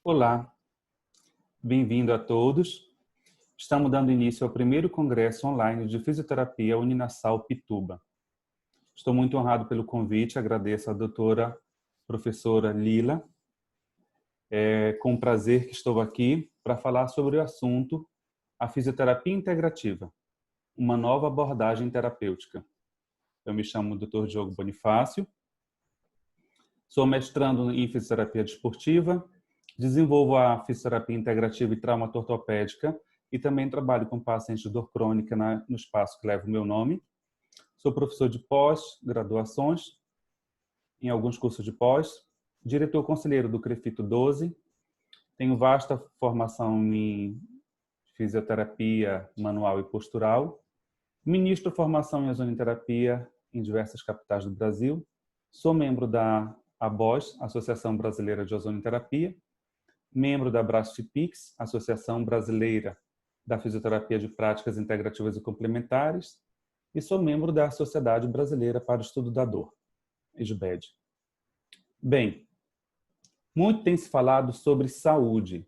Olá, bem-vindo a todos. Estamos dando início ao primeiro congresso online de fisioterapia Uninasal Pituba. Estou muito honrado pelo convite, agradeço à doutora professora Lila. É com prazer que estou aqui para falar sobre o assunto a fisioterapia integrativa, uma nova abordagem terapêutica. Eu me chamo Dr. Diogo Bonifácio, sou mestrando em fisioterapia desportiva, desenvolvo a fisioterapia integrativa e traumato-ortopédica e também trabalho com pacientes de dor crônica no espaço que leva o meu nome. Sou professor de pós-graduações, em alguns cursos de pós, diretor conselheiro do CREFITO 12, tenho vasta formação em fisioterapia manual e postural, ministro formação em ozonoterapia em diversas capitais do Brasil, sou membro da ABOS, Associação Brasileira de Ozonoterapia, membro da Brastipix, Associação Brasileira da Fisioterapia de Práticas Integrativas e Complementares, e sou membro da Sociedade Brasileira para o Estudo da Dor, SBED. Bem, muito tem se falado sobre saúde,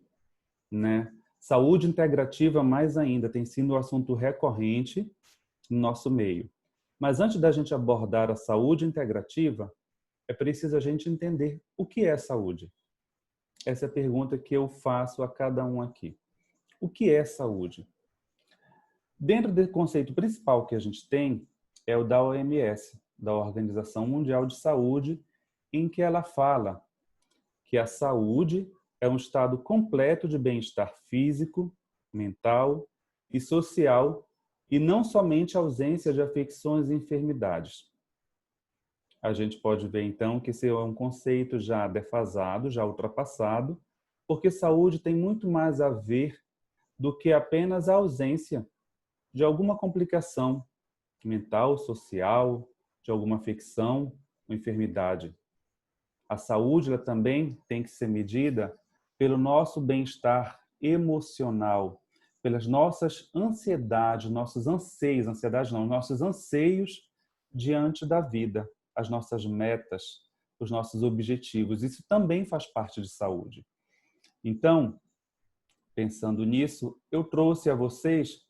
né? Saúde integrativa, mais ainda, tem sido um assunto recorrente no nosso meio. Mas antes da gente abordar a saúde integrativa, é preciso a gente entender o que é saúde. Essa é a pergunta que eu faço a cada um aqui. O que é saúde? Dentro do conceito principal que a gente tem é o da OMS, da Organização Mundial de Saúde, em que ela fala que a saúde é um estado completo de bem-estar físico, mental e social e não somente a ausência de afecções e enfermidades. A gente pode ver, então, que esse é um conceito já defasado, já ultrapassado, porque saúde tem muito mais a ver do que apenas a ausência de alguma complicação mental, social, de alguma afecção ou enfermidade. A saúde ela também tem que ser medida pelo nosso bem-estar emocional, pelas nossas ansiedades, nossos anseios, ansiedade não, nossos anseios diante da vida, as nossas metas, os nossos objetivos. Isso também faz parte de saúde. Então, pensando nisso, eu trouxe a vocês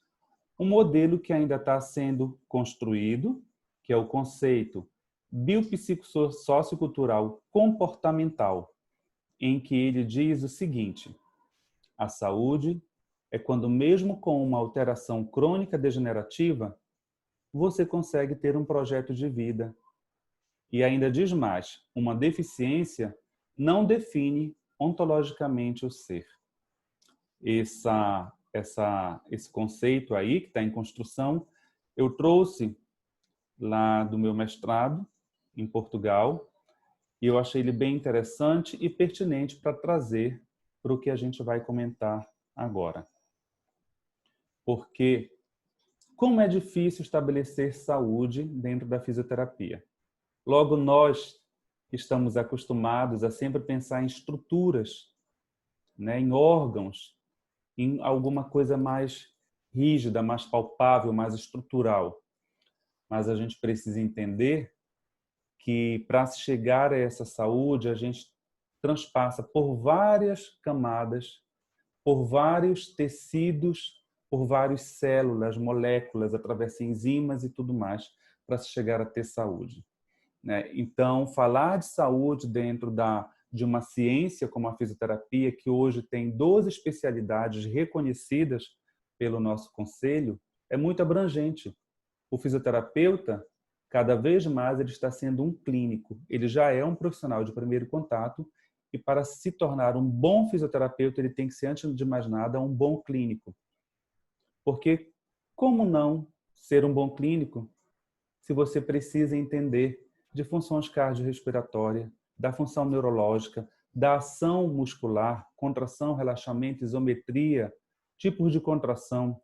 um modelo que ainda está sendo construído, que é o conceito biopsicossociocultural comportamental, em que ele diz o seguinte: a saúde é quando, mesmo com uma alteração crônica degenerativa, você consegue ter um projeto de vida. E ainda diz mais, uma deficiência não define ontologicamente o ser. Esse conceito aí, que está em construção, eu trouxe lá do meu mestrado, em Portugal, e eu achei ele bem interessante e pertinente para trazer para o que a gente vai comentar agora. Porque como é difícil estabelecer saúde dentro da fisioterapia. Logo, nós estamos acostumados a sempre pensar em estruturas, né, em órgãos, em alguma coisa mais rígida, mais palpável, mais estrutural. Mas a gente precisa entender que para se chegar a essa saúde, a gente transpassa por várias camadas, por vários tecidos, por várias células, moléculas, através de enzimas e tudo mais, para se chegar a ter saúde. Então, falar de saúde dentro de uma ciência como a fisioterapia, que hoje tem 12 especialidades reconhecidas pelo nosso conselho, é muito abrangente. O fisioterapeuta, cada vez mais, ele está sendo um clínico. Ele já é um profissional de primeiro contato e, para se tornar um bom fisioterapeuta, ele tem que ser, antes de mais nada, um bom clínico. Porque como não ser um bom clínico se você precisa entender de funções cardiorrespiratórias, da função neurológica, da ação muscular, contração, relaxamento, isometria, tipos de contração,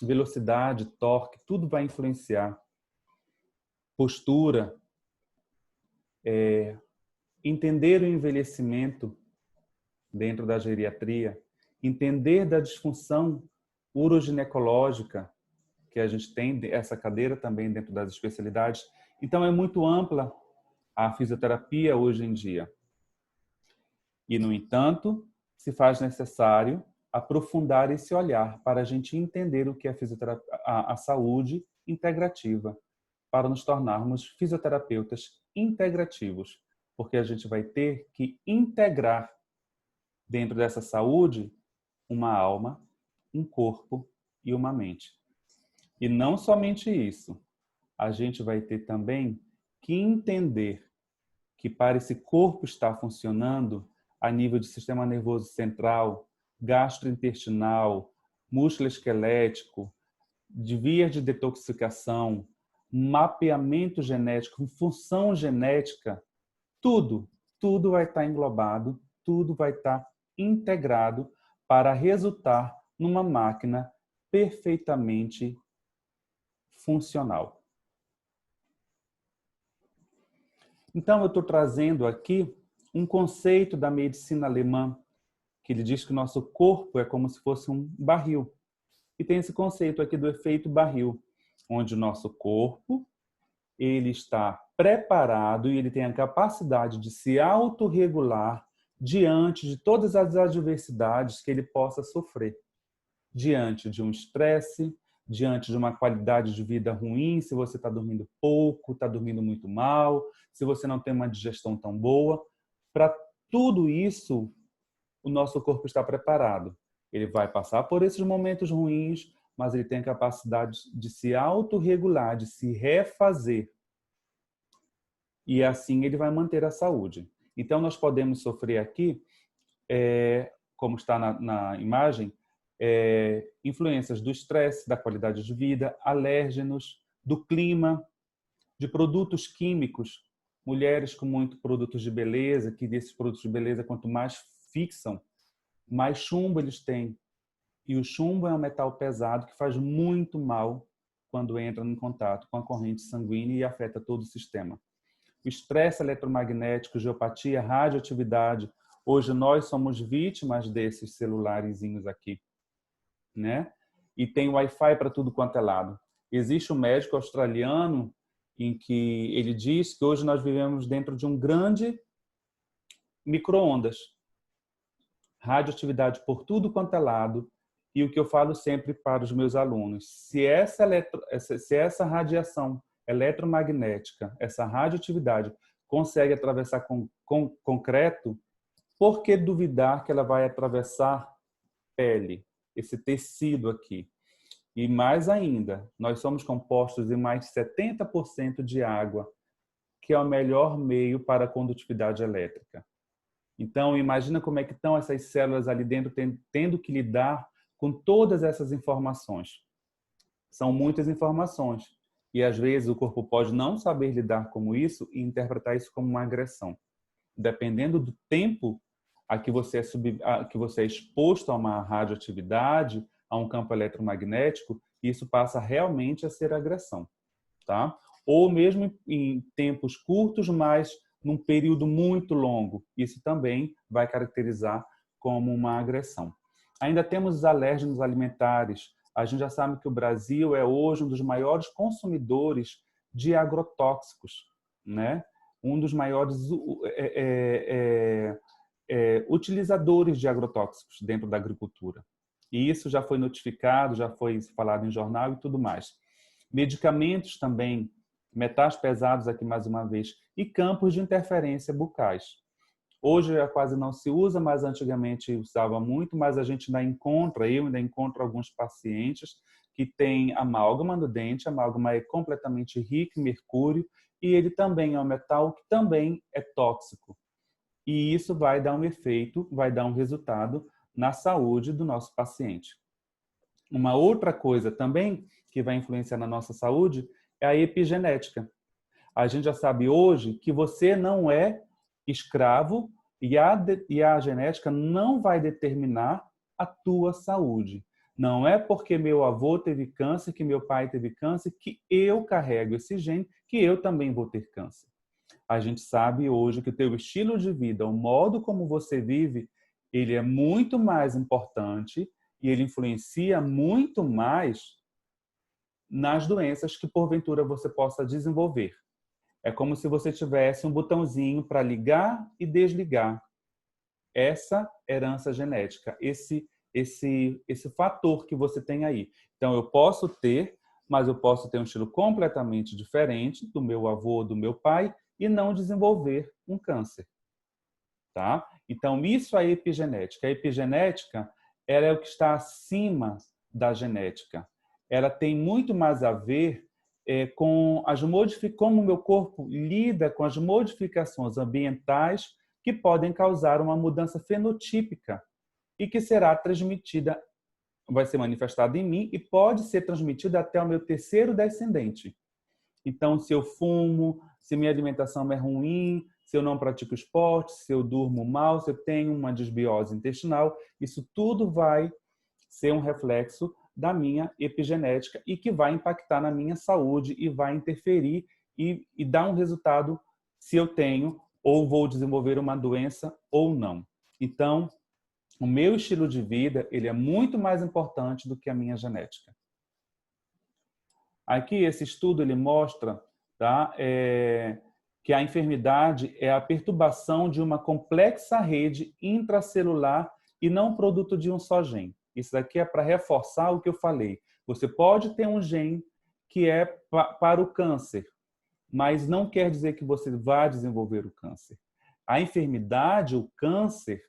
velocidade, torque, tudo vai influenciar. Postura, entender o envelhecimento dentro da geriatria, entender da disfunção uroginecológica, que a gente tem essa cadeira também dentro das especialidades. Então, é muito ampla a fisioterapia hoje em dia. E, no entanto, se faz necessário aprofundar esse olhar para a gente entender o que é a saúde integrativa, para nos tornarmos fisioterapeutas integrativos, porque a gente vai ter que integrar dentro dessa saúde uma alma, um corpo e uma mente. E não somente isso, a gente vai ter também que entender que para esse corpo estar funcionando a nível de sistema nervoso central, gastrointestinal, músculo esquelético, de vias de detoxificação, mapeamento genético, função genética, tudo vai estar englobado, tudo vai estar integrado para resultar numa máquina perfeitamente funcional. Então, eu estou trazendo aqui um conceito da medicina alemã, que ele diz que o nosso corpo é como se fosse um barril. E tem esse conceito aqui do efeito barril, onde o nosso corpo ele está preparado e ele tem a capacidade de se autorregular diante de todas as adversidades que ele possa sofrer. Diante de um estresse, diante de uma qualidade de vida ruim, se você está dormindo pouco, está dormindo muito mal, se você não tem uma digestão tão boa. Para tudo isso, o nosso corpo está preparado. Ele vai passar por esses momentos ruins, mas ele tem a capacidade de se autorregular, de se refazer. E assim ele vai manter a saúde. Então, nós podemos sofrer aqui, como está na imagem, influências do estresse, da qualidade de vida, alérgenos, do clima, de produtos químicos, mulheres com muito produtos de beleza, que desses produtos de beleza, quanto mais fixam, mais chumbo eles têm. E o chumbo é um metal pesado que faz muito mal quando entra em contato com a corrente sanguínea e afeta todo o sistema. O estresse eletromagnético, geopatia, radioatividade. Hoje nós somos vítimas desses celularezinhos aqui, né? E tem Wi-Fi para tudo quanto é lado. Existe um médico australiano em que ele diz que hoje nós vivemos dentro de um grande micro-ondas. Radioatividade por tudo quanto é lado. E o que eu falo sempre para os meus alunos, se essa radiação eletromagnética, essa radioatividade consegue atravessar com concreto, por que duvidar que ela vai atravessar pele, esse tecido aqui? E mais ainda, nós somos compostos em mais de 70% de água, que é o melhor meio para a condutividade elétrica. Então, imagina como é que estão essas células ali dentro, tendo que lidar com todas essas informações. São muitas informações. E, às vezes, o corpo pode não saber lidar com isso e interpretar isso como uma agressão. Dependendo do tempo a que você é exposto a uma radioatividade, a um campo eletromagnético, isso passa realmente a ser agressão. Tá? Ou mesmo em tempos curtos, mas num período muito longo. Isso também vai caracterizar como uma agressão. Ainda temos os alérgenos alimentares. A gente já sabe que o Brasil é hoje um dos maiores consumidores de agrotóxicos, né? Um dos maiores utilizadores de agrotóxicos dentro da agricultura. E isso já foi notificado, já foi falado em jornal e tudo mais. Medicamentos também, metais pesados aqui mais uma vez, e campos de interferência bucais. Hoje já quase não se usa, mas antigamente usava muito, mas a gente eu ainda encontro alguns pacientes que têm amálgama no dente, a amálgama é completamente rico em mercúrio e ele também é um metal que também é tóxico. E isso vai dar um efeito, vai dar um resultado na saúde do nosso paciente. Uma outra coisa também que vai influenciar na nossa saúde é a epigenética. A gente já sabe hoje que você não é escravo e a genética não vai determinar a tua saúde. Não é porque meu avô teve câncer, que meu pai teve câncer, que eu carrego esse gene, que eu também vou ter câncer. A gente sabe hoje que o teu estilo de vida, o modo como você vive, ele é muito mais importante e ele influencia muito mais nas doenças que porventura você possa desenvolver. É como se você tivesse um botãozinho para ligar e desligar. essa herança genética, esse fator que você tem aí. Então, eu posso ter, mas eu posso ter um estilo completamente diferente do meu avô, do meu pai, e não desenvolver um câncer. Tá? Então, isso é epigenética. A epigenética, ela é o que está acima da genética. Ela tem muito mais a ver com como o meu corpo lida com as modificações ambientais que podem causar uma mudança fenotípica e que será transmitida, vai ser manifestada em mim e pode ser transmitida até o meu terceiro descendente. Então, se eu fumo, se minha alimentação é ruim, se eu não pratico esporte, se eu durmo mal, se eu tenho uma desbiose intestinal, isso tudo vai ser um reflexo da minha epigenética e que vai impactar na minha saúde e vai interferir e dar um resultado se eu tenho ou vou desenvolver uma doença ou não. Então, o meu estilo de vida, ele é muito mais importante do que a minha genética. Aqui, esse estudo ele mostra, tá, que a enfermidade é a perturbação de uma complexa rede intracelular e não produto de um só gene. Isso daqui é para reforçar o que eu falei. Você pode ter um gene que é para o câncer, mas não quer dizer que você vai desenvolver o câncer. A enfermidade, o câncer,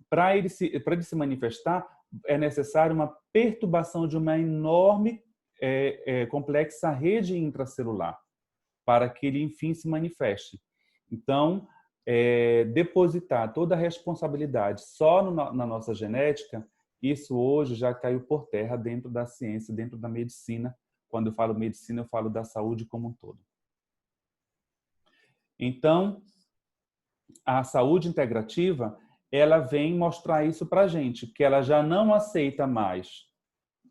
para ele se manifestar, é necessário uma perturbação de uma enorme complexa rede intracelular para que ele, enfim, se manifeste. Então, depositar toda a responsabilidade só na nossa genética, isso hoje já caiu por terra dentro da ciência, dentro da medicina. Quando eu falo medicina, eu falo da saúde como um todo. Então, a saúde integrativa, ela vem mostrar isso para a gente, que ela já não aceita mais.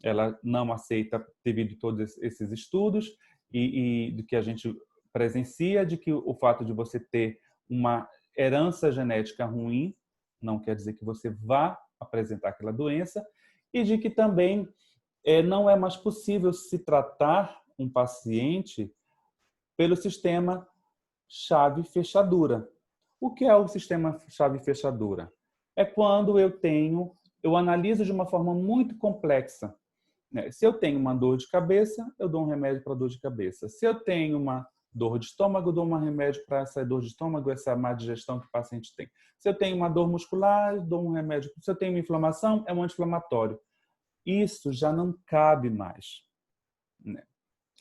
Ela não aceita, devido a todos esses estudos e do que a gente presencia, de que o fato de você ter uma herança genética ruim não quer dizer que você vá apresentar aquela doença, e de que também não é mais possível se tratar um paciente pelo sistema chave-fechadura. O que é o sistema chave-fechadura? É quando eu analiso de uma forma muito complexa. Se eu tenho uma dor de cabeça, eu dou um remédio para dor de cabeça. Se eu tenho uma dor de estômago, eu dou um remédio para essa dor de estômago, essa má digestão que o paciente tem. Se eu tenho uma dor muscular, eu dou um remédio. Se eu tenho uma inflamação, é um anti-inflamatório. Isso já não cabe mais.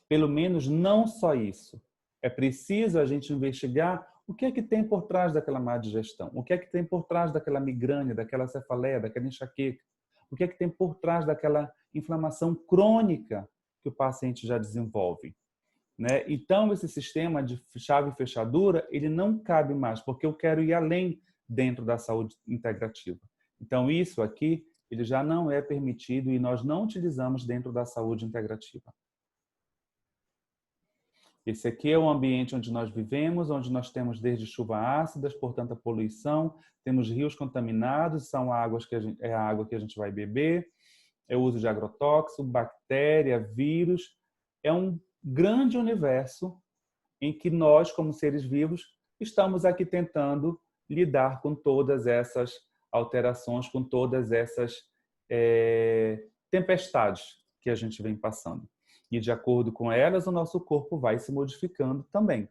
Pelo menos não só isso. É preciso a gente investigar o que é que tem por trás daquela má digestão, o que é que tem por trás daquela migrânia, daquela cefaleia, daquela enxaqueca, o que é que tem por trás daquela inflamação crônica que o paciente já desenvolve. Então, esse sistema de chave e fechadura, ele não cabe mais, porque eu quero ir além dentro da saúde integrativa. Então, isso aqui, ele já não é permitido e nós não utilizamos dentro da saúde integrativa. Esse aqui é o ambiente onde nós vivemos, onde nós temos desde chuvas ácidas, portanto a poluição, temos rios contaminados, são águas é a água que a gente vai beber, é o uso de agrotóxico, bactéria, vírus. É um grande universo em que nós, como seres vivos, estamos aqui tentando lidar com todas essas alterações, com todas essas tempestades que a gente vem passando. E de acordo com elas, o nosso corpo vai se modificando também.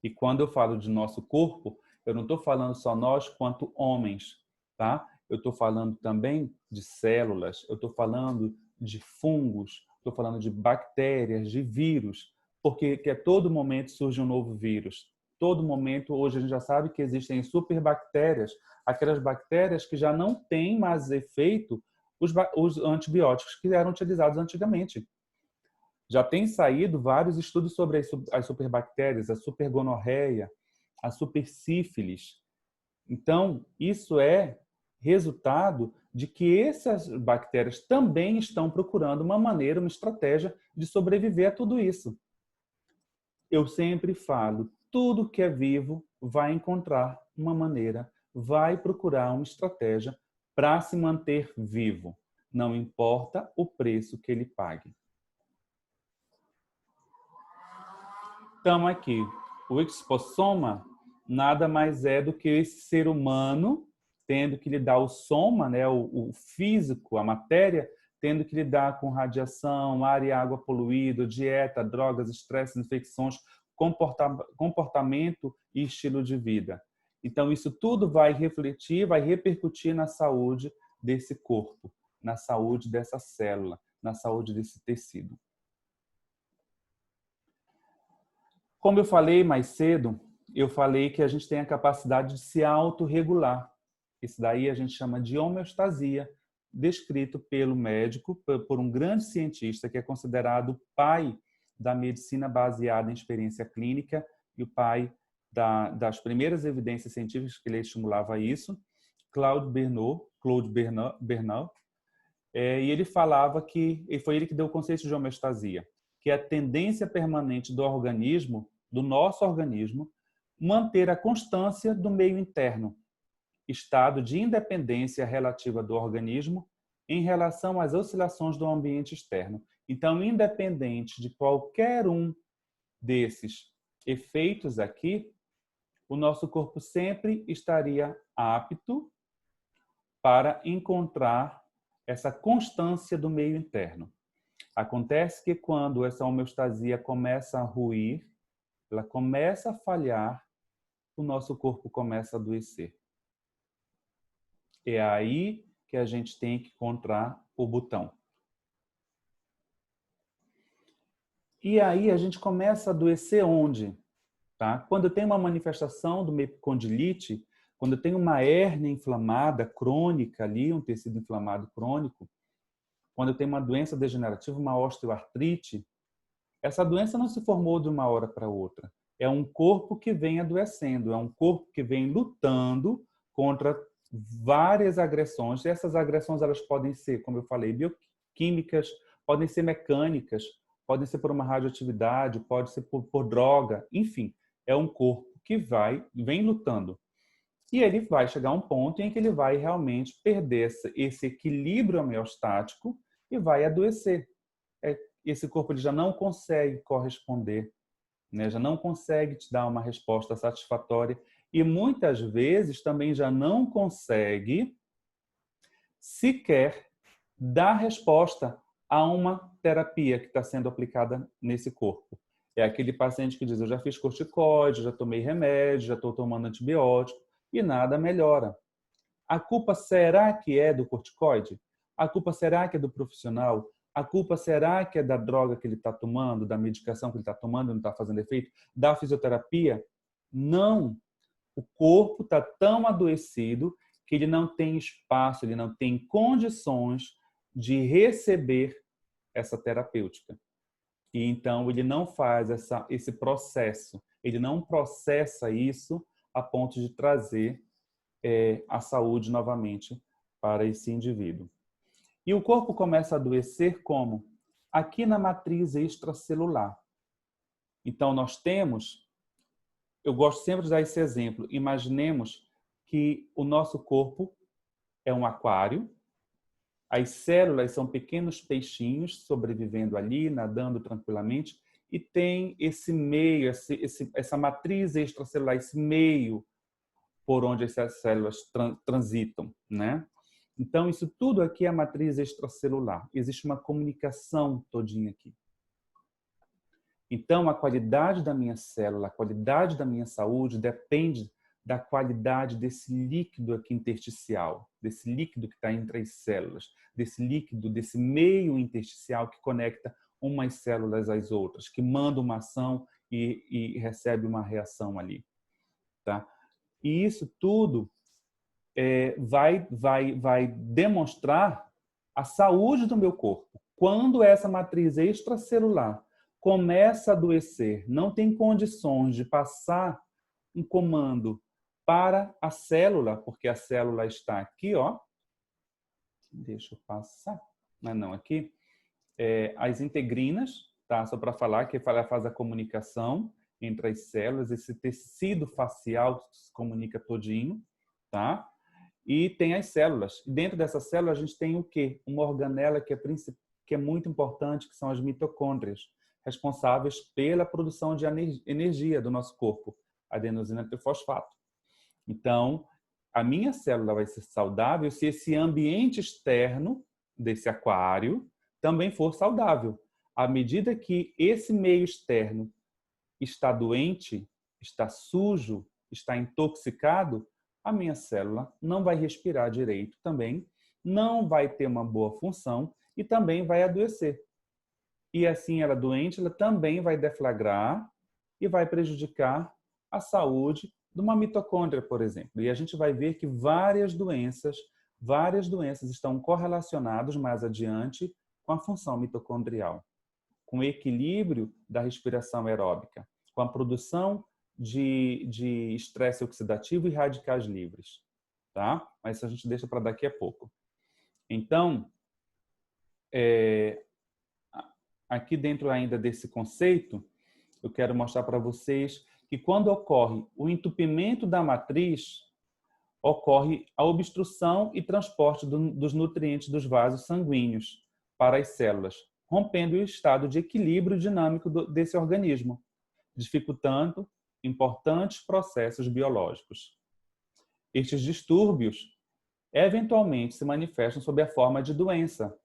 E quando eu falo de nosso corpo, eu não estou falando só nós quanto homens, tá? Eu estou falando também de células, eu estou falando de fungos, estou falando de bactérias, de vírus, porque a todo momento surge um novo vírus. Todo momento, hoje a gente já sabe que existem superbactérias, aquelas bactérias que já não têm mais efeito os antibióticos que eram utilizados antigamente. Já tem saído vários estudos sobre as superbactérias, a supergonorreia, a supersífilis. Então, isso é resultado de que essas bactérias também estão procurando uma maneira, uma estratégia de sobreviver a tudo isso. Eu sempre falo, tudo que é vivo vai encontrar uma maneira, vai procurar uma estratégia para se manter vivo. Não importa o preço que ele pague. Então, aqui, o expossoma, nada mais é do que esse ser humano tendo que lidar o soma, né, o físico, a matéria, tendo que lidar com radiação, ar e água poluído, dieta, drogas, estresse, infecções, comportamento e estilo de vida. Então, isso tudo vai refletir, vai repercutir na saúde desse corpo, na saúde dessa célula, na saúde desse tecido. Como eu falei mais cedo, eu falei que a gente tem a capacidade de se autorregular. Isso daí a gente chama de homeostasia, descrito pelo médico, por um grande cientista que é considerado o pai da medicina baseada em experiência clínica e o pai das primeiras evidências científicas que ele estimulava isso, Claude Bernard, e ele falava que, e foi ele que deu o conceito de homeostasia, que é a tendência permanente do organismo, do nosso organismo, manter a constância do meio interno, estado de independência relativa do organismo em relação às oscilações do ambiente externo. Então, independente de qualquer um desses efeitos aqui, o nosso corpo sempre estaria apto para encontrar essa constância do meio interno. Acontece que quando essa homeostasia começa a ruir, ela começa a falhar, o nosso corpo começa a adoecer. É aí que a gente tem que encontrar o botão. E aí a gente começa a adoecer onde? Tá? Quando tem uma manifestação do epicondilite, quando tem uma hérnia inflamada crônica ali, um tecido inflamado crônico, quando tem uma doença degenerativa, uma osteoartrite, essa doença não se formou de uma hora para outra. É um corpo que vem adoecendo, é um corpo que vem lutando contra várias agressões. E essas agressões elas podem ser, como eu falei, bioquímicas, podem ser mecânicas, podem ser por uma radioatividade, pode ser por droga, enfim. É um corpo que vem lutando. E ele vai chegar a um ponto em que ele vai realmente perder esse equilíbrio homeostático e vai adoecer. Esse corpo ele já não consegue corresponder, né? Já não consegue te dar uma resposta satisfatória e muitas vezes também já não consegue sequer dar resposta a uma terapia que está sendo aplicada nesse corpo. É aquele paciente que diz, eu já fiz corticoide, já tomei remédio, já estou tomando antibiótico e nada melhora. A culpa será que é do corticoide? A culpa será que é do profissional? A culpa será que é da droga que ele está tomando, da medicação que ele está tomando e não está fazendo efeito? Da fisioterapia? Não. O corpo está tão adoecido que ele não tem espaço, ele não tem condições de receber essa terapêutica. E então ele não faz esse processo, ele não processa isso a ponto de trazer a saúde novamente para esse indivíduo. E o corpo começa a adoecer como? Aqui na matriz extracelular. Então nós temos, eu gosto sempre de dar esse exemplo, imaginemos que o nosso corpo é um aquário, as células são pequenos peixinhos sobrevivendo ali, nadando tranquilamente, e tem esse meio, essa matriz extracelular, esse meio por onde essas células transitam, né? Então, isso tudo aqui é a matriz extracelular. Existe uma comunicação todinha aqui. Então, a qualidade da minha célula, a qualidade da minha saúde depende da qualidade desse líquido aqui intersticial, desse líquido que está entre as células, desse líquido, desse meio intersticial que conecta umas células às outras, que manda uma ação e recebe uma reação ali. Tá? E isso tudo vai demonstrar a saúde do meu corpo. Quando essa matriz extracelular começa a adoecer, não tem condições de passar um comando para a célula, porque a célula está aqui, ó. Deixa eu passar. Não, aqui. As integrinas, tá? Só para falar que faz a comunicação entre as células, esse tecido facial que se comunica todinho, tá? E tem as células. Dentro dessa célula a gente tem o quê? Uma organela que é muito importante, que são as mitocôndrias, responsáveis pela produção de energia do nosso corpo. adenosina trifosfato. Então, a minha célula vai ser saudável se esse ambiente externo desse aquário também for saudável. À medida que esse meio externo está doente, está sujo, está intoxicado, a minha célula não vai respirar direito também, não vai ter uma boa função e também vai adoecer. E assim, ela doente, ela também vai deflagrar e vai prejudicar a saúde de uma mitocôndria, por exemplo. E a gente vai ver que várias doenças estão correlacionadas mais adiante com a função mitocondrial, com o equilíbrio da respiração aeróbica, com a produção de estresse oxidativo e radicais livres. Tá? Mas isso a gente deixa para daqui a pouco. Então, aqui dentro ainda desse conceito, eu quero mostrar para vocês que quando ocorre o entupimento da matriz, ocorre a obstrução e transporte dos nutrientes dos vasos sanguíneos para as células, rompendo o estado de equilíbrio dinâmico desse organismo, dificultando importantes processos biológicos. Estes distúrbios eventualmente se manifestam sob a forma de doença.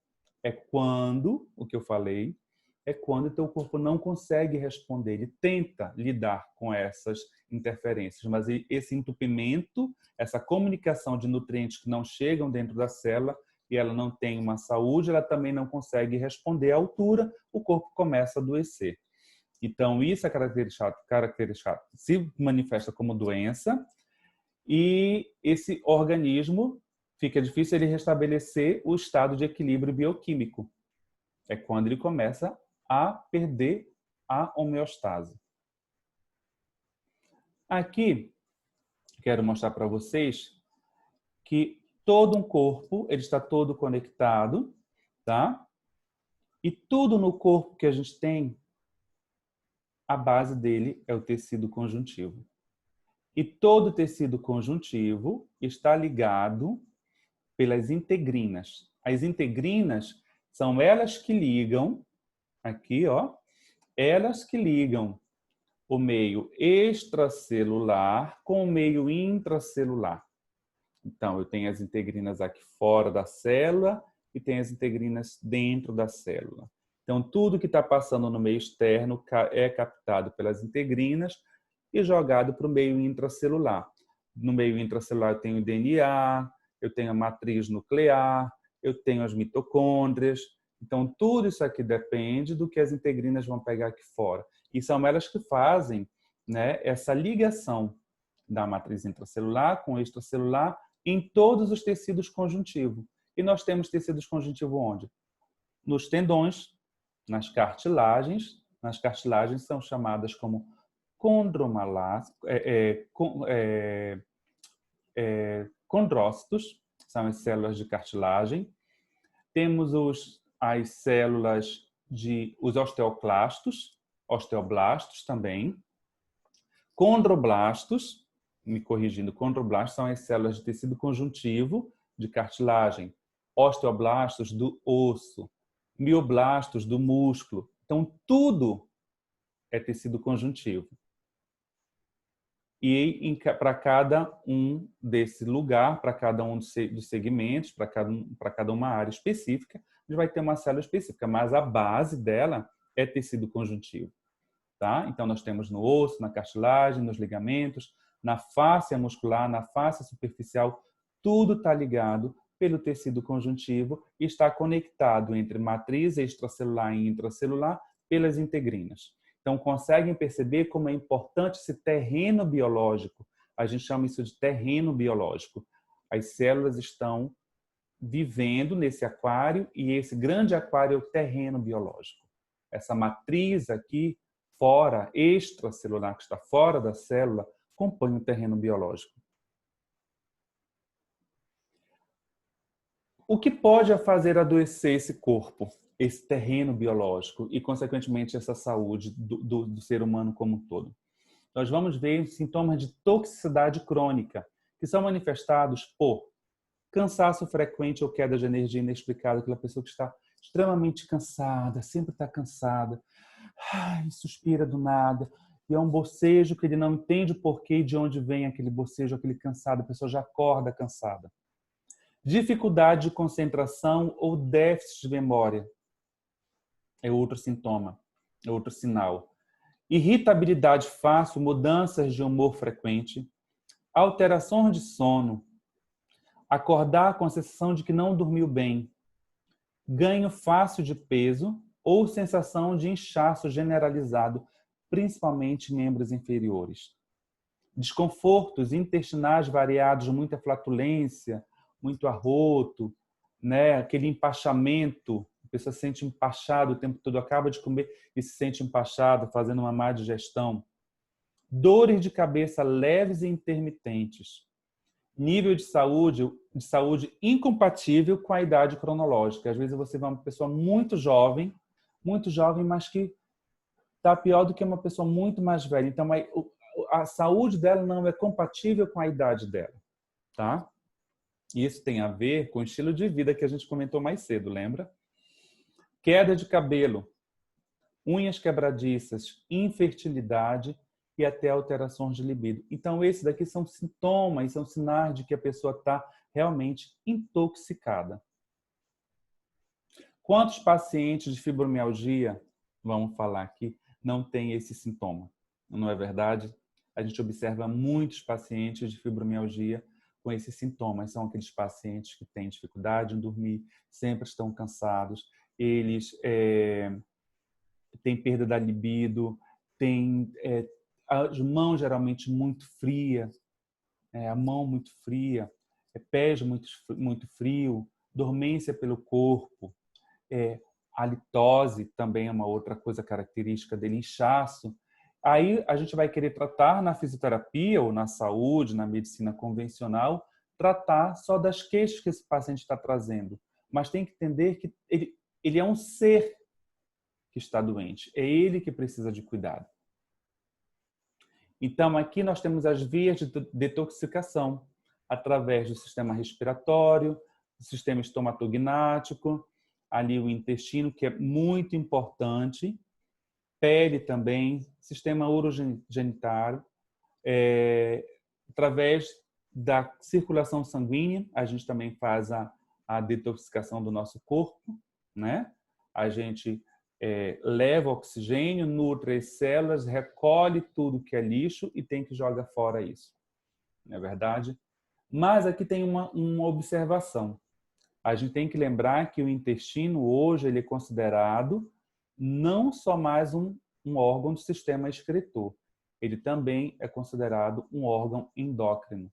É quando, o que eu falei, é quando o teu corpo não consegue responder, ele tenta lidar com essas interferências, mas esse entupimento, essa comunicação de nutrientes que não chegam dentro da célula e ela não tem uma saúde, ela também não consegue responder à altura, o corpo começa a adoecer. Então, isso é característica, se manifesta como doença e esse organismo fica difícil ele restabelecer o estado de equilíbrio bioquímico. É quando ele começa a perder a homeostase. Aqui, quero mostrar para vocês que todo um corpo, ele está todo conectado, tá? E tudo no corpo que a gente tem, a base dele é o tecido conjuntivo. E todo tecido conjuntivo está ligado pelas integrinas. As integrinas são elas que ligam, aqui, ó, elas que ligam o meio extracelular com o meio intracelular. Então, eu tenho as integrinas aqui fora da célula e tenho as integrinas dentro da célula. Então, tudo que está passando no meio externo é captado pelas integrinas e jogado para o meio intracelular. No meio intracelular eu tenho o DNA, eu tenho a matriz nuclear, eu tenho as mitocôndrias. Então, tudo isso aqui depende do que as integrinas vão pegar aqui fora. E são elas que fazem, né, essa ligação da matriz intracelular com extracelular em todos os tecidos conjuntivos. E nós temos tecidos conjuntivos onde? Nos tendões, nas cartilagens. Nas cartilagens são chamadas como condrócitos, são as células de cartilagem. Temos as células os osteoclastos, osteoblastos também. Condroblastos, me corrigindo, condroblastos são as células de tecido conjuntivo de cartilagem. Osteoblastos do osso. Mioblastos do músculo. Então, tudo é tecido conjuntivo. E para cada um desse lugar, para cada um dos segmentos, para cada uma área específica, a gente vai ter uma célula específica, mas a base dela é tecido conjuntivo. Tá? Então, nós temos no osso, na cartilagem, nos ligamentos, na fáscia muscular, na fáscia superficial, tudo está ligado pelo tecido conjuntivo e está conectado entre matriz extracelular e intracelular pelas integrinas. Então, conseguem perceber como é importante esse terreno biológico. A gente chama isso de terreno biológico. As células estão vivendo nesse aquário e esse grande aquário é o terreno biológico. Essa matriz aqui, fora, extracelular, que está fora da célula, compõe o terreno biológico. O que pode fazer adoecer esse corpo, esse terreno biológico e, consequentemente, essa saúde do ser humano como um todo? Nós vamos ver sintomas de toxicidade crônica, que são manifestados por cansaço frequente ou queda de energia inexplicável, aquela pessoa que está extremamente cansada, sempre está cansada, suspira do nada, e é um bocejo que ele não entende o porquê e de onde vem aquele bocejo, aquele cansado, a pessoa já acorda cansada. Dificuldade de concentração ou déficit de memória é outro sintoma, é outro sinal. Irritabilidade fácil, mudanças de humor frequente, alterações de sono, acordar com a sensação de que não dormiu bem, ganho fácil de peso ou sensação de inchaço generalizado, principalmente em membros inferiores. Desconfortos intestinais variados, muita flatulência, muito arroto, né? Aquele empachamento, a pessoa se sente empachada o tempo todo, acaba de comer e se sente empachada, fazendo uma má digestão. Dores de cabeça leves e intermitentes. Nível de saúde incompatível com a idade cronológica. Às vezes você vê uma pessoa muito jovem, mas que está pior do que uma pessoa muito mais velha. Então, a saúde dela não é compatível com a idade dela, tá? Isso tem a ver com o estilo de vida que a gente comentou mais cedo, lembra? Queda de cabelo, unhas quebradiças, infertilidade e até alterações de libido. Então, esses daqui são sintomas, são sinais de que a pessoa está realmente intoxicada. Quantos pacientes de fibromialgia, vamos falar aqui, não têm esse sintoma? Não é verdade? A gente observa muitos pacientes de fibromialgia com esses sintomas. São aqueles pacientes que têm dificuldade em dormir, sempre estão cansados, eles têm perda da libido, têm as mãos geralmente muito frias, a mão muito fria, pés muito frio, dormência pelo corpo, a litose também é uma outra coisa característica dele, inchaço. Aí a gente vai querer tratar na fisioterapia ou na saúde, na medicina convencional, tratar só das queixas que esse paciente está trazendo. Mas tem que entender que ele é um ser que está doente, é ele que precisa de cuidado. Então, aqui nós temos as vias de detoxificação, através do sistema respiratório, do sistema estomatognático, ali o intestino, que é muito importante, pele também, sistema urogenitário, através da circulação sanguínea, a gente também faz a detoxificação do nosso corpo, né? A gente leva oxigênio, nutre as células, recolhe tudo que é lixo e tem que jogar fora isso. Não é verdade? Mas aqui tem uma observação. A gente tem que lembrar que o intestino hoje ele é considerado não só mais um órgão do sistema excretor, ele também é considerado um órgão endócrino,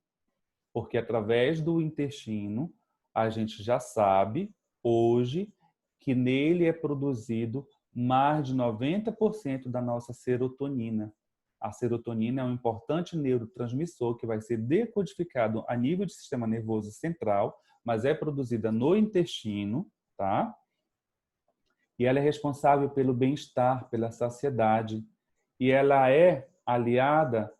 porque através do intestino a gente já sabe hoje que nele é produzido mais de 90% da nossa serotonina. A serotonina é um importante neurotransmissor que vai ser decodificado a nível do sistema nervoso central, mas é produzida no intestino, tá? E ela é responsável pelo bem-estar, pela saciedade. E ela é aliada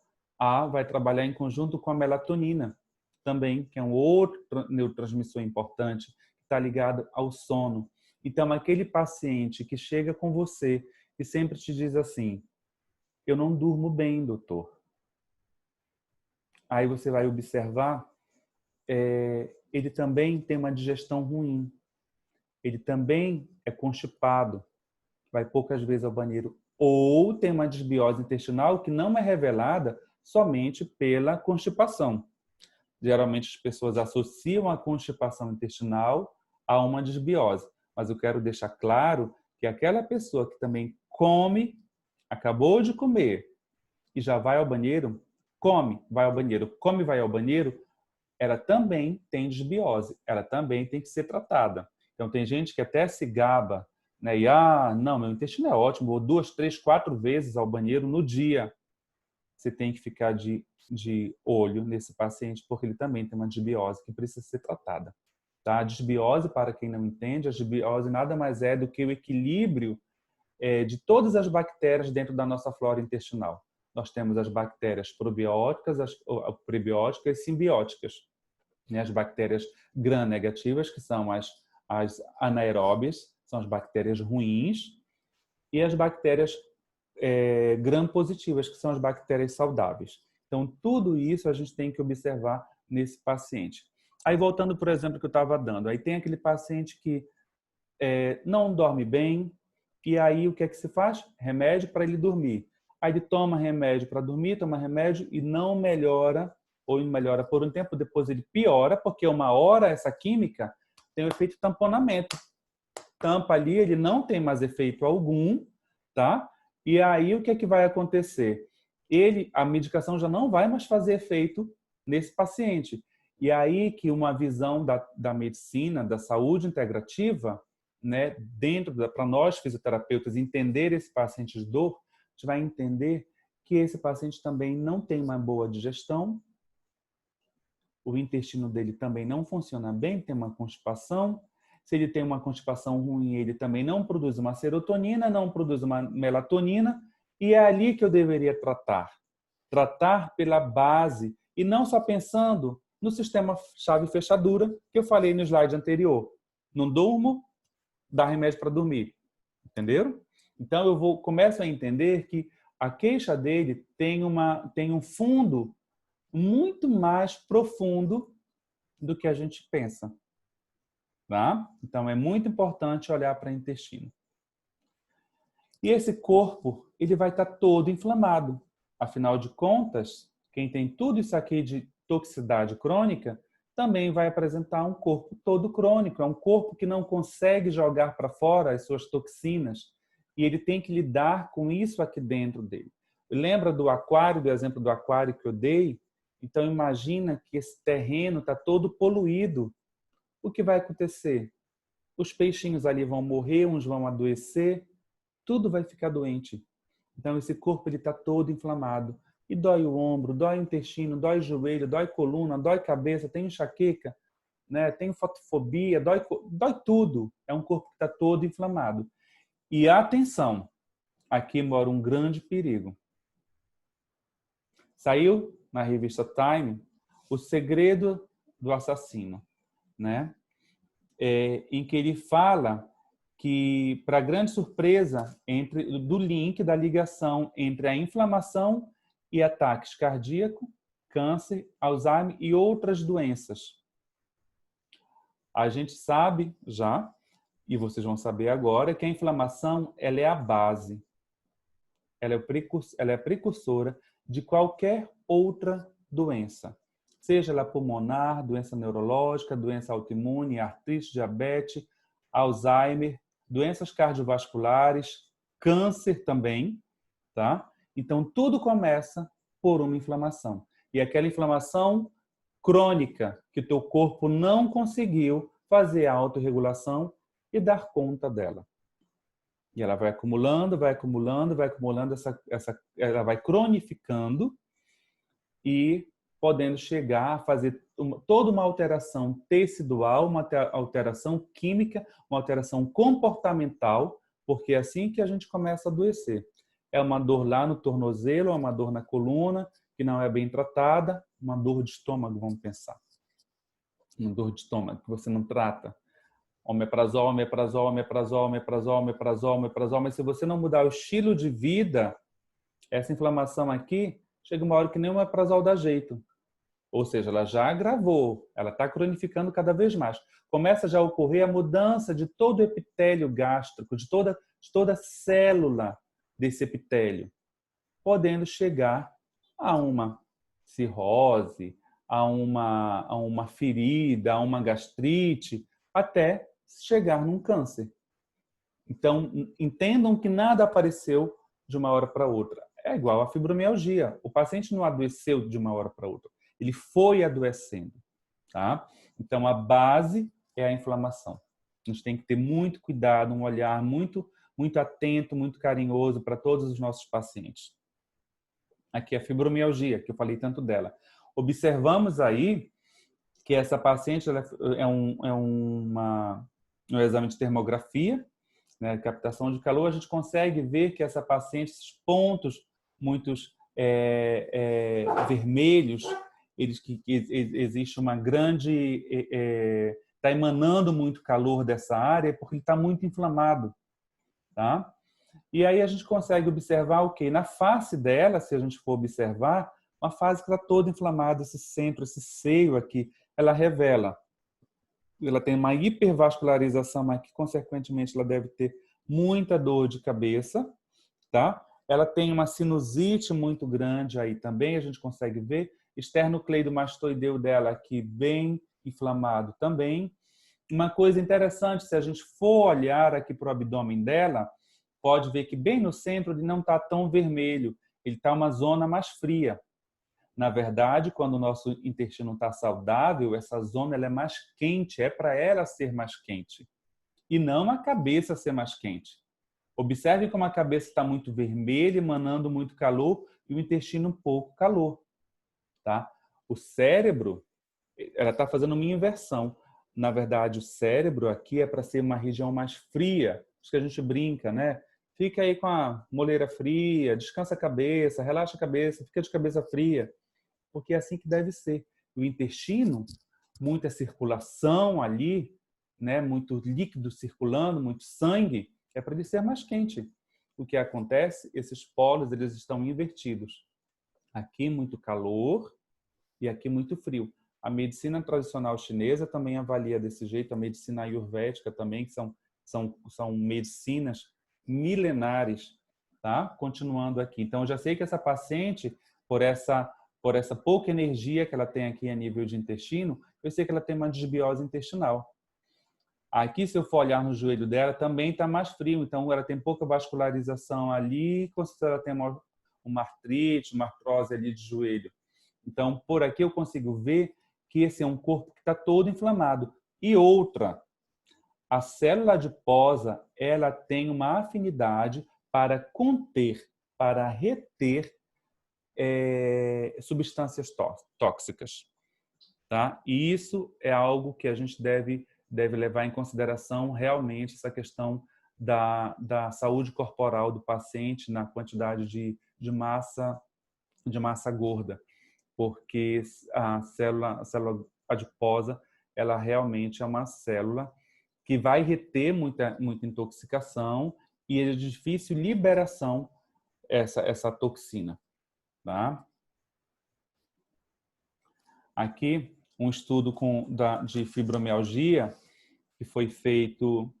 vai trabalhar em conjunto com a melatonina, também, que é um outro neurotransmissor importante, que está ligado ao sono. Então, aquele paciente que chega com você e sempre te diz assim, eu não durmo bem, doutor. Aí você vai observar, ele também tem uma digestão ruim. Ele também é constipado, vai poucas vezes ao banheiro. Ou tem uma desbiose intestinal que não é revelada somente pela constipação. Geralmente as pessoas associam a constipação intestinal a uma desbiose. Mas eu quero deixar claro que aquela pessoa que também come, acabou de comer e já vai ao banheiro, come, vai ao banheiro, come, vai ao banheiro, ela também tem desbiose, ela também tem que ser tratada. Então tem gente que até se gaba, né? E não, meu intestino é ótimo, vou 2, 3, 4 vezes ao banheiro no dia. Você tem que ficar de olho nesse paciente, porque ele também tem uma desbiose que precisa ser tratada. Tá? A desbiose, para quem não entende, a desbiose nada mais é do que o equilíbrio de todas as bactérias dentro da nossa flora intestinal. Nós temos as bactérias probióticas, as prebióticas e simbióticas. Né? As bactérias gram-negativas, que são as anaeróbias, são as bactérias ruins, e as bactérias gram-positivas, que são as bactérias saudáveis. Então, tudo isso a gente tem que observar nesse paciente. Aí, voltando, por exemplo, que eu estava dando, aí tem aquele paciente que não dorme bem, e aí o que é que se faz? Remédio para ele dormir. Aí ele toma remédio para dormir, toma remédio e não melhora, ou melhora por um tempo, depois ele piora, porque uma hora essa química tem o efeito tamponamento. Tampa ali, ele não tem mais efeito algum, tá? E aí o que é que vai acontecer? A medicação já não vai mais fazer efeito nesse paciente. E aí que uma visão da medicina, da saúde integrativa, né, para nós fisioterapeutas entender esse paciente de dor, a gente vai entender que esse paciente também não tem uma boa digestão, o intestino dele também não funciona bem, tem uma constipação. Se ele tem uma constipação ruim, ele também não produz uma serotonina, não produz uma melatonina, e é ali que eu deveria tratar. Tratar pela base, e não só pensando no sistema chave-fechadura, que eu falei no slide anterior. Não durmo, dá remédio para dormir. Entenderam? Então, começo a entender que a queixa dele tem um fundo muito mais profundo do que a gente pensa. Tá? Então, é muito importante olhar para o intestino. E esse corpo, ele vai estar todo inflamado. Afinal de contas, quem tem tudo isso aqui de toxicidade crônica, também vai apresentar um corpo todo crônico. É um corpo que não consegue jogar para fora as suas toxinas. E ele tem que lidar com isso aqui dentro dele. Lembra do aquário, do exemplo do aquário que eu dei? Então, imagina que esse terreno está todo poluído. O que vai acontecer? Os peixinhos ali vão morrer, uns vão adoecer, tudo vai ficar doente. Então, esse corpo está todo inflamado. E dói o ombro, dói o intestino, dói o joelho, dói coluna, dói cabeça, tem enxaqueca, né? Tem fotofobia, dói tudo. É um corpo que está todo inflamado. E atenção, aqui mora um grande perigo. Saiu na revista Time O Segredo do Assassino, né? Em que ele fala que, para grande surpresa, do link da ligação entre a inflamação e ataques cardíacos, câncer, Alzheimer e outras doenças. A gente sabe já, e vocês vão saber agora, que a inflamação ela é a base, ela é precursora de qualquer outra doença. Seja ela pulmonar, doença neurológica, doença autoimune, artrite, diabetes, Alzheimer, doenças cardiovasculares, câncer também, tá? Então, tudo começa por uma inflamação. E aquela inflamação crônica que o teu corpo não conseguiu fazer a autorregulação e dar conta dela. E ela vai acumulando, ela vai cronificando e podendo chegar a fazer toda uma alteração tecidual, uma alteração química, uma alteração comportamental, porque é assim que a gente começa a adoecer. É uma dor lá no tornozelo, é uma dor na coluna, que não é bem tratada, uma dor de estômago, vamos pensar. Uma dor de estômago que você não trata. Omeprazol, omeprazol, omeprazol, omeprazol, omeprazol, omeprazol, mas se você não mudar o estilo de vida, essa inflamação aqui, chega uma hora que nem o omeprazol dá jeito. Ou seja, ela já agravou, ela está cronificando cada vez mais. Começa já a ocorrer a mudança de todo o epitélio gástrico, de toda célula desse epitélio, podendo chegar a uma cirrose, a uma ferida, a uma gastrite, até chegar num câncer. Então, entendam que nada apareceu de uma hora para outra. É igual a fibromialgia. O paciente não adoeceu de uma hora para outra. Ele foi adoecendo, tá? Então, a base é a inflamação. A gente tem que ter muito cuidado, um olhar muito atento, muito carinhoso para todos os nossos pacientes. Aqui a fibromialgia, que eu falei tanto dela. Observamos aí que essa paciente ela um exame de termografia, né, captação de calor, a gente consegue ver que essa paciente, esses pontos muitos vermelhos, que existe uma grande... está emanando muito calor dessa área porque ele está muito inflamado. Tá? E aí a gente consegue observar o quê? Na face dela, se a gente for observar, uma face que está toda inflamada, esse centro, esse seio aqui, ela revela. Ela tem uma hipervascularização, mas que, consequentemente, ela deve ter muita dor de cabeça, tá? Ela tem uma sinusite muito grande aí também, a gente consegue ver. Esternocleidomastoideu dela aqui bem inflamado também. Uma coisa interessante, se a gente for olhar aqui para o abdômen dela, pode ver que bem no centro ele não está tão vermelho, ele está uma zona mais fria. Na verdade, quando o nosso intestino está saudável, essa zona ela é mais quente, é para ela ser mais quente. E não a cabeça ser mais quente. Observe como a cabeça está muito vermelha, emanando muito calor, e o intestino pouco calor. Tá? O cérebro, ela está fazendo uma inversão. Na verdade, o cérebro aqui é para ser uma região mais fria. Acho que a gente brinca, né? Fica aí com a moleira fria, descansa a cabeça, relaxa a cabeça, fica de cabeça fria. Porque é assim que deve ser. O intestino, muita circulação ali, né? Muito líquido circulando, muito sangue, é para ele ser mais quente. O que acontece? Esses polos eles estão invertidos. Aqui muito calor e aqui muito frio. A medicina tradicional chinesa também avalia desse jeito, a medicina ayurvédica também, que são medicinas milenares, tá? Continuando aqui. Então, eu já sei que essa paciente, por essa pouca energia que ela tem aqui a nível de intestino, eu sei que uma desbiose intestinal. Aqui, se eu for olhar no joelho dela, também está mais frio, então ela tem pouca vascularização ali, considera ela tem uma artrite, uma artrose ali de joelho. Então, por aqui eu consigo ver que esse é um corpo que está todo inflamado. E outra, a célula adiposa, ela tem uma afinidade para conter, para reter substâncias tóxicas. Tá? E isso é algo que a gente deve levar em consideração realmente, essa questão da saúde corporal do paciente na quantidade de massa gorda, porque a célula adiposa, ela realmente é uma célula que vai reter muita intoxicação e é de difícil liberação essa toxina. Tá? Aqui, um estudo de fibromialgia que foi feito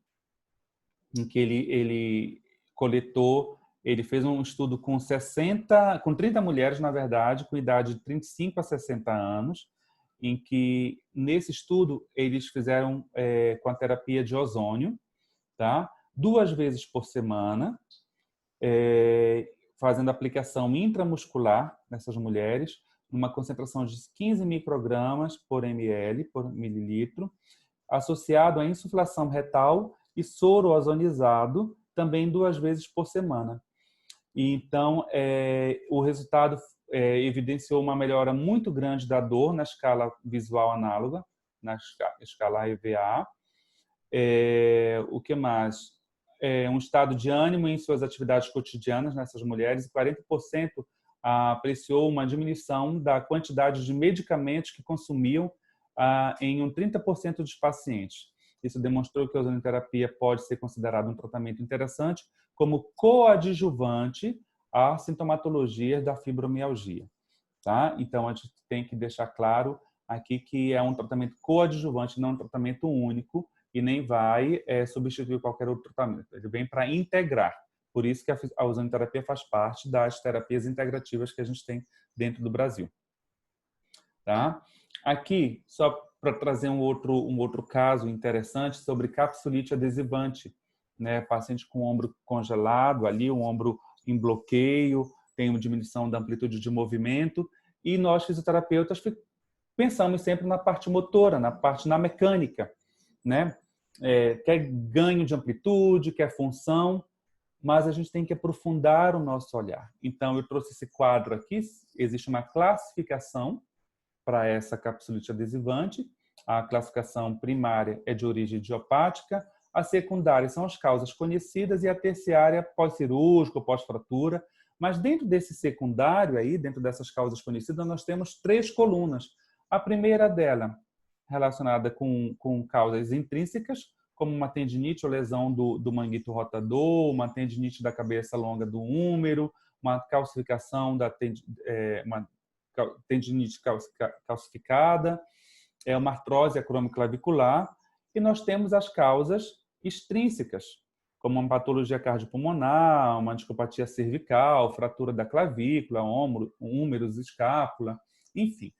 em que ele coletou, ele fez um estudo com 30 mulheres, na verdade, com idade de 35 a 60 anos, em que, nesse estudo, eles fizeram com a terapia de ozônio, tá? 2 vezes por semana, fazendo aplicação intramuscular nessas mulheres, numa concentração de 15 microgramas por ml, por mililitro, associado à insuflação retal e soro ozonizado, também 2 vezes por semana. E, então, o resultado evidenciou uma melhora muito grande da dor na escala visual análoga, na escala EVA. O que mais? Um estado de ânimo em suas atividades cotidianas nessas mulheres, e 40% apreciou uma diminuição da quantidade de medicamentos que consumiam em 30% dos pacientes. Isso demonstrou que a ozonoterapia pode ser considerado um tratamento interessante como coadjuvante à sintomatologia da fibromialgia. Tá? Então, a gente tem que deixar claro aqui que é um tratamento coadjuvante, não um tratamento único, e nem vai substituir qualquer outro tratamento. Ele vem para integrar. Por isso que a ozonoterapia faz parte das terapias integrativas que a gente tem dentro do Brasil. Tá? Aqui, só para trazer um outro caso interessante sobre capsulite adesivante, né? Paciente com o ombro congelado ali, um ombro em bloqueio, tem uma diminuição da amplitude de movimento, e nós fisioterapeutas pensamos sempre na parte motora, na mecânica, né? Quer ganho de amplitude, quer função, mas a gente tem que aprofundar o nosso olhar. Então, eu trouxe esse quadro aqui, existe uma classificação para essa capsulite adesivante. A classificação primária é de origem idiopática, a secundária são as causas conhecidas e a terciária pós-cirúrgico, pós-fratura. Mas dentro desse secundário aí, dentro dessas causas conhecidas, nós temos 3 colunas. A primeira dela relacionada com causas intrínsecas, como uma tendinite ou lesão do manguito rotador, uma tendinite da cabeça longa do húmero, uma calcificação uma tendinite calcificada, uma artrose acromioclavicular, e nós temos as causas extrínsecas, como uma patologia cardiopulmonar, uma discopatia cervical, fratura da clavícula, húmeros, escápula, enfim.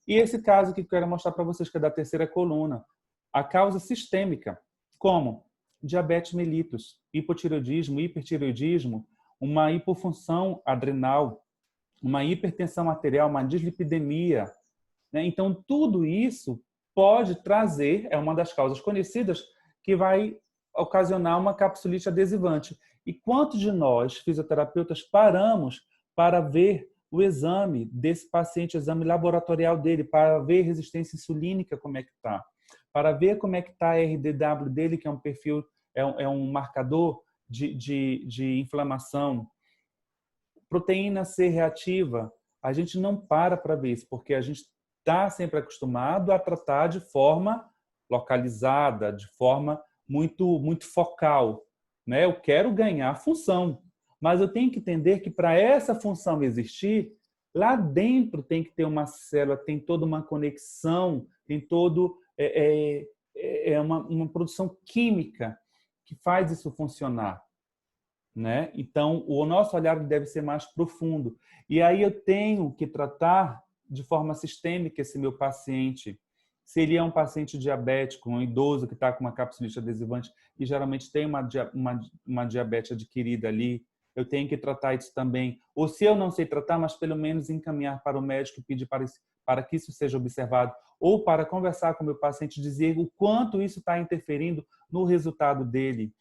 E esse caso que eu quero mostrar para vocês, que é da terceira coluna, a causa sistêmica, como diabetes mellitus, hipotireoidismo, hipertireoidismo, uma hipofunção adrenal, uma hipertensão arterial, uma dislipidemia, né? Então, tudo isso pode trazer, é uma das causas conhecidas, que vai ocasionar uma capsulite adesivante. E quantos de nós, fisioterapeutas, paramos para ver o exame desse paciente, o exame laboratorial dele, para ver resistência insulínica, como é que está, para ver como é que está a RDW dele, que é um perfil, é um marcador de inflamação, proteína C reativa. A gente não para ver isso, porque a gente está sempre acostumado a tratar de forma localizada, de forma muito focal, né? Eu quero ganhar função, mas eu tenho que entender que para essa função existir, lá dentro tem que ter uma célula, tem toda uma conexão, tem todo uma produção química que faz isso funcionar, né? Então, o nosso olhar deve ser mais profundo. E aí eu tenho que tratar de forma sistêmica esse meu paciente. Se ele é um paciente diabético, um idoso que está com uma capsulite adesivante e geralmente tem uma diabetes adquirida ali, eu tenho que tratar isso também. Ou se eu não sei tratar, mas pelo menos encaminhar para o médico e pedir para que isso seja observado. Ou para conversar com o meu paciente e dizer o quanto isso está interferindo no resultado dele.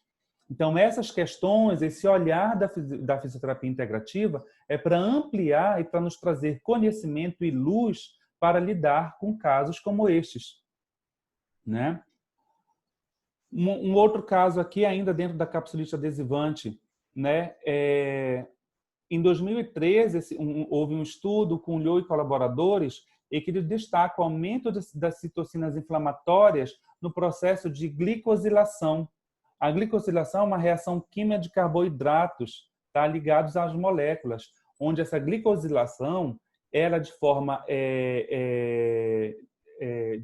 Então, essas questões, esse olhar da fisioterapia integrativa é para ampliar e para nos trazer conhecimento e luz para lidar com casos como estes, né? Um outro caso aqui, ainda dentro da capsulite adesivante, né? Em 2013, houve um estudo com Liu e colaboradores em que ele destaca o aumento das citocinas inflamatórias no processo de glicosilação. A glicosilação é uma reação química de carboidratos, tá, ligados às moléculas, onde essa glicosilação, ela de forma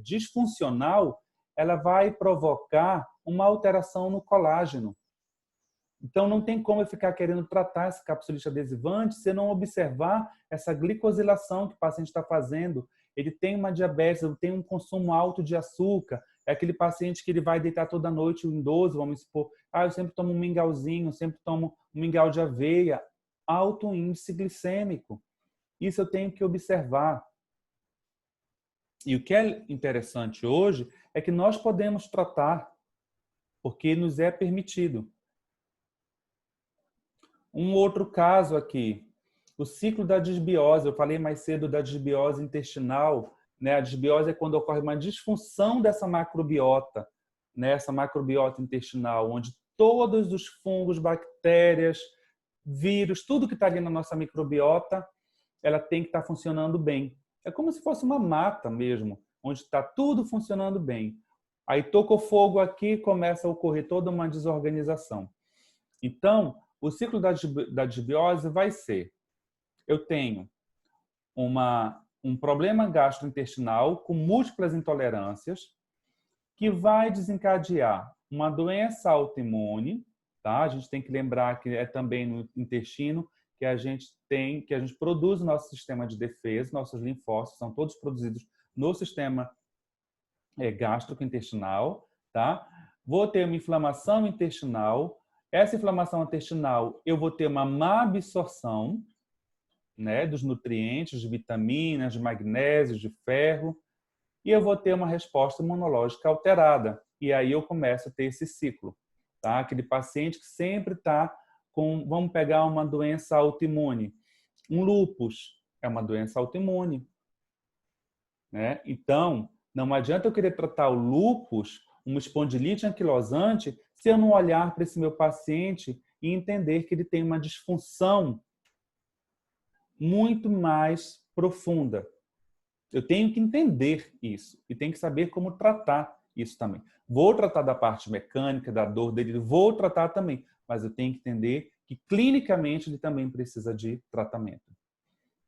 disfuncional, ela vai provocar uma alteração no colágeno. Então, não tem como eu ficar querendo tratar essa capsulite adesivante se eu não observar essa glicosilação que o paciente está fazendo. Ele tem uma diabetes, ele tem um consumo alto de açúcar, é aquele paciente que ele vai deitar toda noite, o idoso, vamos supor, eu sempre tomo um mingauzinho, sempre tomo um mingau de aveia, alto índice glicêmico. Isso eu tenho que observar. E o que é interessante hoje é que nós podemos tratar, porque nos é permitido. Um outro caso aqui, o ciclo da disbiose. Eu falei mais cedo da disbiose intestinal, né? A disbiose é quando ocorre uma disfunção dessa macrobiota, né? Essa macrobiota intestinal, onde todos os fungos, bactérias, vírus, tudo que está ali na nossa microbiota, ela tem que estar funcionando bem. É como se fosse uma mata mesmo, onde está tudo funcionando bem. Aí tocou fogo aqui, começa a ocorrer toda uma desorganização. Então, o ciclo da disbiose vai ser: eu tenho um problema gastrointestinal com múltiplas intolerâncias que vai desencadear uma doença autoimune, tá? A gente tem que lembrar que é também no intestino que a gente produz o nosso sistema de defesa, nossos linfócitos são todos produzidos no sistema gastrointestinal, tá? Vou ter uma inflamação intestinal. Essa inflamação intestinal, eu vou ter uma má absorção, né, dos nutrientes, de vitaminas, de magnésio, de ferro, e eu vou ter uma resposta imunológica alterada. E aí eu começo a ter esse ciclo, tá? Aquele paciente que sempre está com, vamos pegar uma doença autoimune. Um lúpus é uma doença autoimune, né? Então, não adianta eu querer tratar o lúpus, uma espondilite anquilosante, se eu não olhar para esse meu paciente e entender que ele tem uma disfunção muito mais profunda. Eu tenho que entender isso e tenho que saber como tratar isso também. Vou tratar da parte mecânica, da dor dele, vou tratar também, mas eu tenho que entender que clinicamente ele também precisa de tratamento,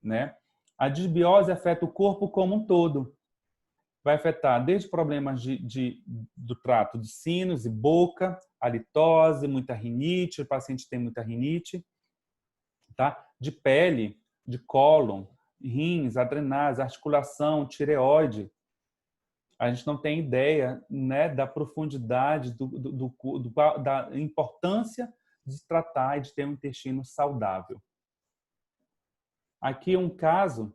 né? A disbiose afeta o corpo como um todo. Vai afetar desde problemas do trato de sinos e boca, halitose, muita rinite, o paciente tem muita rinite, tá? De pele, de cólon, rins, adrenais, articulação, tireoide. A gente não tem ideia, né, da profundidade, da importância de tratar e de ter um intestino saudável. Aqui é um caso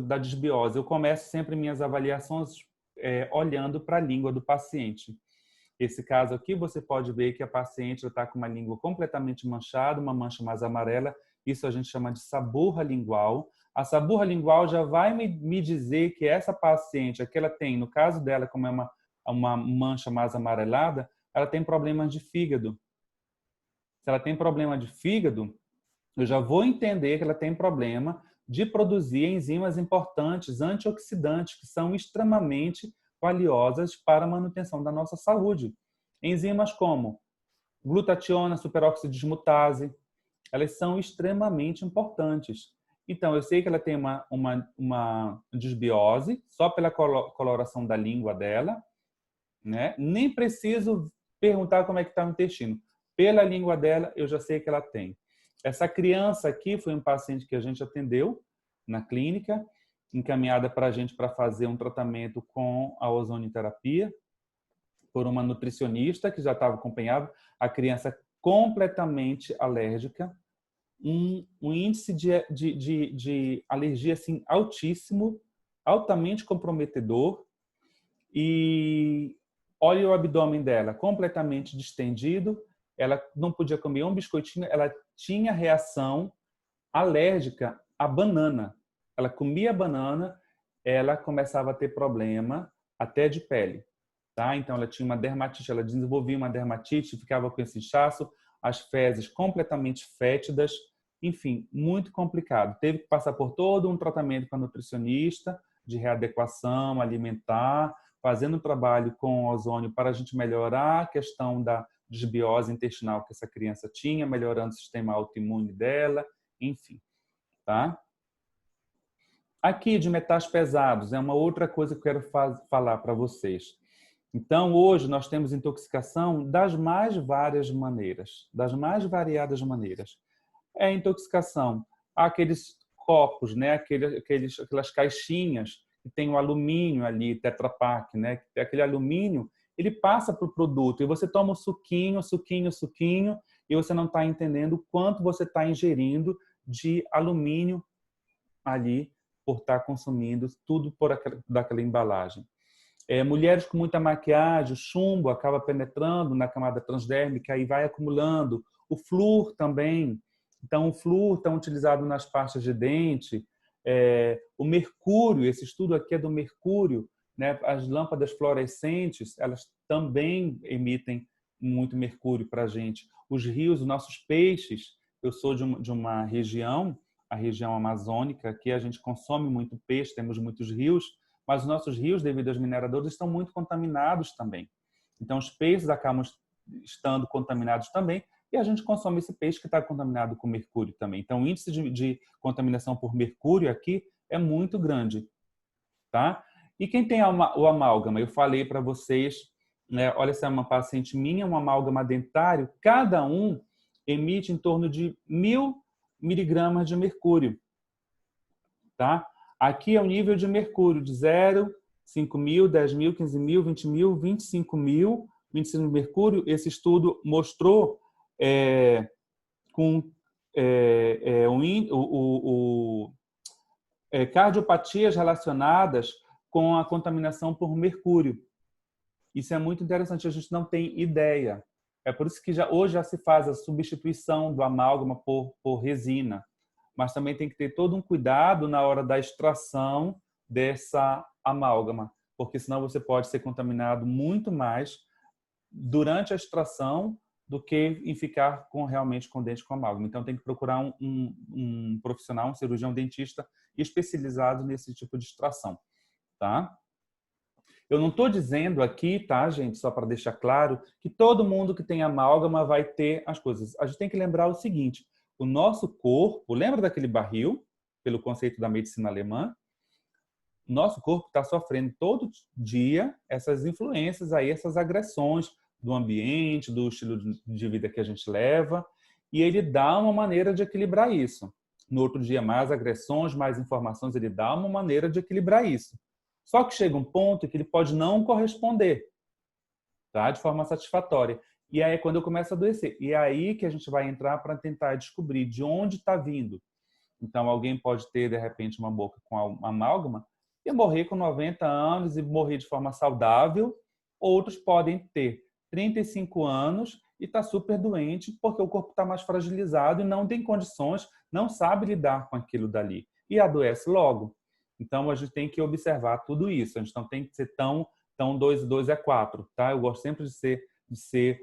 da disbiose. Eu começo sempre minhas avaliações olhando para a língua do paciente. Esse caso aqui, você pode ver que a paciente está com uma língua completamente manchada, uma mancha mais amarela. Isso a gente chama de saburra lingual. A saburra lingual já vai me dizer que essa paciente, que ela tem, no caso dela, como é uma mancha mais amarelada, ela tem problemas de fígado. Se ela tem problema de fígado, eu já vou entender que ela tem problema de produzir enzimas importantes, antioxidantes, que são extremamente valiosas para a manutenção da nossa saúde. Enzimas como glutationa, superóxido dismutase, elas são extremamente importantes. Então, eu sei que ela tem uma disbiose, só pela coloração da língua dela, né? Nem preciso perguntar como é que está o intestino. Pela língua dela, eu já sei que ela tem. Essa criança aqui foi um paciente que a gente atendeu na clínica, encaminhada para a gente para fazer um tratamento com a ozonioterapia por uma nutricionista que já estava acompanhada. A criança completamente alérgica, um índice de alergia assim, altíssimo, altamente comprometedor, e olha o abdômen dela completamente distendido, ela não podia comer um biscoitinho, ela tinha reação alérgica à banana. Ela comia banana, ela começava a ter problema até de pele, tá? Então ela tinha uma dermatite, ela desenvolvia uma dermatite, ficava com esse inchaço, as fezes completamente fétidas, enfim, muito complicado. Teve que passar por todo um tratamento com a nutricionista de readequação alimentar, fazendo um trabalho com ozônio para a gente melhorar a questão da desbiose intestinal que essa criança tinha, melhorando o sistema autoimune dela, enfim, tá? Aqui de metais pesados é uma outra coisa que eu quero falar para vocês. Então, hoje nós temos intoxicação das mais várias maneiras, das mais variadas maneiras. É intoxicação, aqueles copos, né? Aquelas caixinhas que tem o alumínio ali, Tetra Pak, né? Aquele alumínio, ele passa para o produto e você toma o suquinho, e você não está entendendo o quanto você está ingerindo de alumínio ali por estar consumindo tudo daquela embalagem. Mulheres com muita maquiagem, o chumbo acaba penetrando na camada transdérmica e vai acumulando. O flúor também. Então, o flúor está utilizado nas pastas de dente. O mercúrio, esse estudo aqui é do mercúrio, né? As lâmpadas fluorescentes, elas também emitem muito mercúrio para a gente. Os rios, os nossos peixes, eu sou de uma região, a região amazônica, que a gente consome muito peixe, temos muitos rios, mas os nossos rios, devido aos mineradores, estão muito contaminados também. Então, os peixes acabam estando contaminados também e a gente consome esse peixe que está contaminado com mercúrio também. Então, o índice de contaminação por mercúrio aqui é muito grande, tá? E quem tem o amálgama? Eu falei para vocês, né? Olha, essa é uma paciente minha, um amálgama dentário, cada um emite em torno de 1.000 miligramas de mercúrio, tá? Aqui é o nível de mercúrio de 0, 5.000, 10.000, 15.000, 20.000, 25.000. O índice de mercúrio, esse estudo mostrou cardiopatias relacionadas com a contaminação por mercúrio. Isso é muito interessante, a gente não tem ideia. É por isso que hoje já se faz a substituição do amálgama por resina. Mas também tem que ter todo um cuidado na hora da extração dessa amálgama, porque senão você pode ser contaminado muito mais durante a extração do que em ficar realmente com dente com amálgama. Então tem que procurar um profissional, um cirurgião dentista especializado nesse tipo de extração, tá? Eu não estou dizendo aqui, tá, gente, só para deixar claro, que todo mundo que tem amálgama vai ter as coisas. A gente tem que lembrar o seguinte, o nosso corpo, lembra daquele barril, pelo conceito da medicina alemã? Nosso corpo está sofrendo todo dia essas influências aí, essas agressões do ambiente, do estilo de vida que a gente leva, e ele dá uma maneira de equilibrar isso. No outro dia, mais agressões, mais informações, ele dá uma maneira de equilibrar isso. Só que chega um ponto que ele pode não corresponder, tá? De forma satisfatória. E aí é quando eu começo a adoecer. E é aí que a gente vai entrar para tentar descobrir de onde está vindo. Então, alguém pode ter, de repente, uma boca com amálgama e morrer com 90 anos e morrer de forma saudável. Outros podem ter 35 anos e estar super doente porque o corpo está mais fragilizado e não tem condições, não sabe lidar com aquilo dali. E adoece logo. Então, a gente tem que observar tudo isso. A gente não tem que ser tão 2 e 2 é 4. Tá? Eu gosto sempre de ser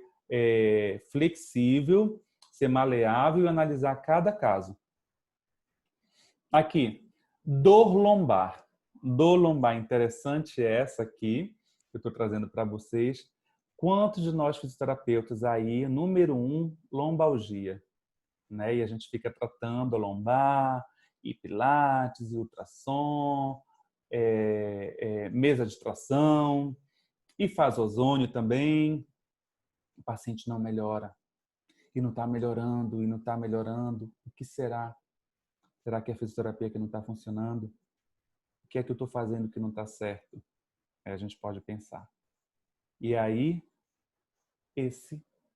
flexível, ser maleável e analisar cada caso. Aqui, dor lombar. Dor lombar interessante é essa aqui, que eu estou trazendo para vocês. Quantos de nós fisioterapeutas aí, número 1, lombalgia, né? E a gente fica tratando a lombar, e pilates, e ultrassom, mesa de tração, e faz ozônio também. O paciente não melhora, e não está melhorando, e não está melhorando. O que será? Será que é a fisioterapia que não está funcionando? O que é que eu estou fazendo que não está certo? A gente pode pensar. E aí,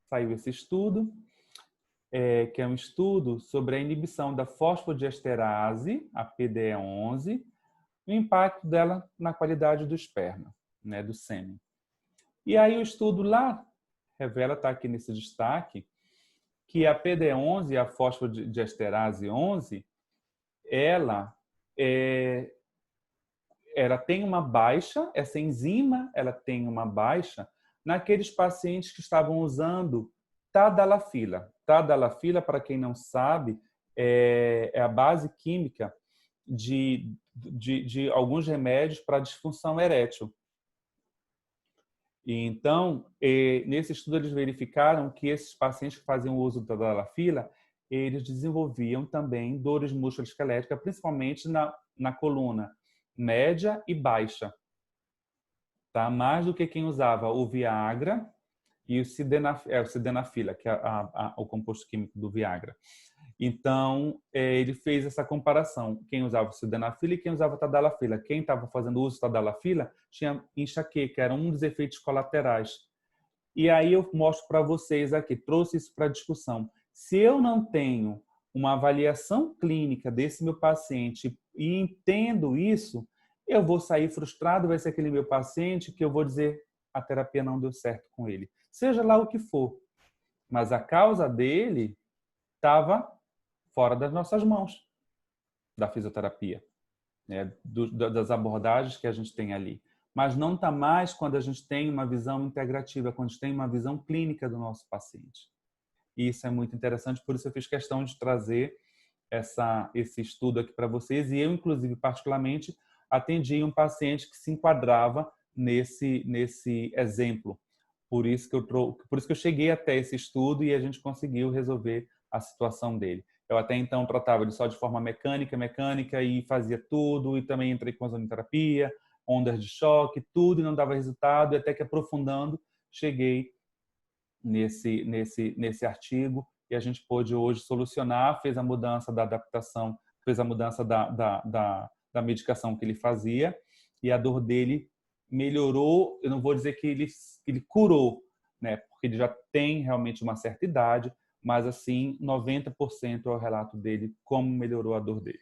saiu esse estudo, que é um estudo sobre a inibição da fosfodiesterase, a PDE11, e o impacto dela na qualidade do esperma, né, do sêmen. E aí o estudo lá revela, está aqui nesse destaque, que a PDE11, a fosfodiesterase 11, ela tem uma baixa, essa enzima ela tem uma baixa naqueles pacientes que estavam usando tadalafila. Tadalafila, para quem não sabe, é a base química de alguns remédios para disfunção erétil. E então, nesse estudo, eles verificaram que esses pacientes que faziam uso da tadalafila, eles desenvolviam também dores musculoesqueléticas, principalmente na coluna média e baixa, tá? Mais do que quem usava o Viagra e o sildenafila, que é o composto químico do Viagra. Então, ele fez essa comparação. Quem usava o sildenafila e quem usava tadalafila. Quem estava fazendo uso de tadalafila tinha enxaqueca, era um dos efeitos colaterais. E aí eu mostro para vocês aqui, trouxe isso para discussão. Se eu não tenho uma avaliação clínica desse meu paciente e entendo isso, eu vou sair frustrado, vai ser aquele meu paciente que eu vou dizer a terapia não deu certo com ele. Seja lá o que for. Mas a causa dele estava fora das nossas mãos, da fisioterapia, né? Das abordagens que a gente tem ali. Mas não está mais quando a gente tem uma visão integrativa, quando a gente tem uma visão clínica do nosso paciente. E isso é muito interessante, por isso eu fiz questão de trazer esse estudo aqui para vocês. E eu, inclusive, particularmente, atendi um paciente que se enquadrava nesse exemplo. Por isso que eu cheguei até esse estudo e a gente conseguiu resolver a situação dele. Eu até então tratava ele só de forma mecânica e fazia tudo, e também entrei com ozonoterapia, ondas de choque, tudo, e não dava resultado, e até que aprofundando, cheguei nesse artigo, e a gente pôde hoje solucionar, fez a mudança da adaptação, fez a mudança da medicação que ele fazia, e a dor dele melhorou. Eu não vou dizer que ele curou, né? Porque ele já tem realmente uma certa idade, mas assim, 90% é o relato dele, como melhorou a dor dele.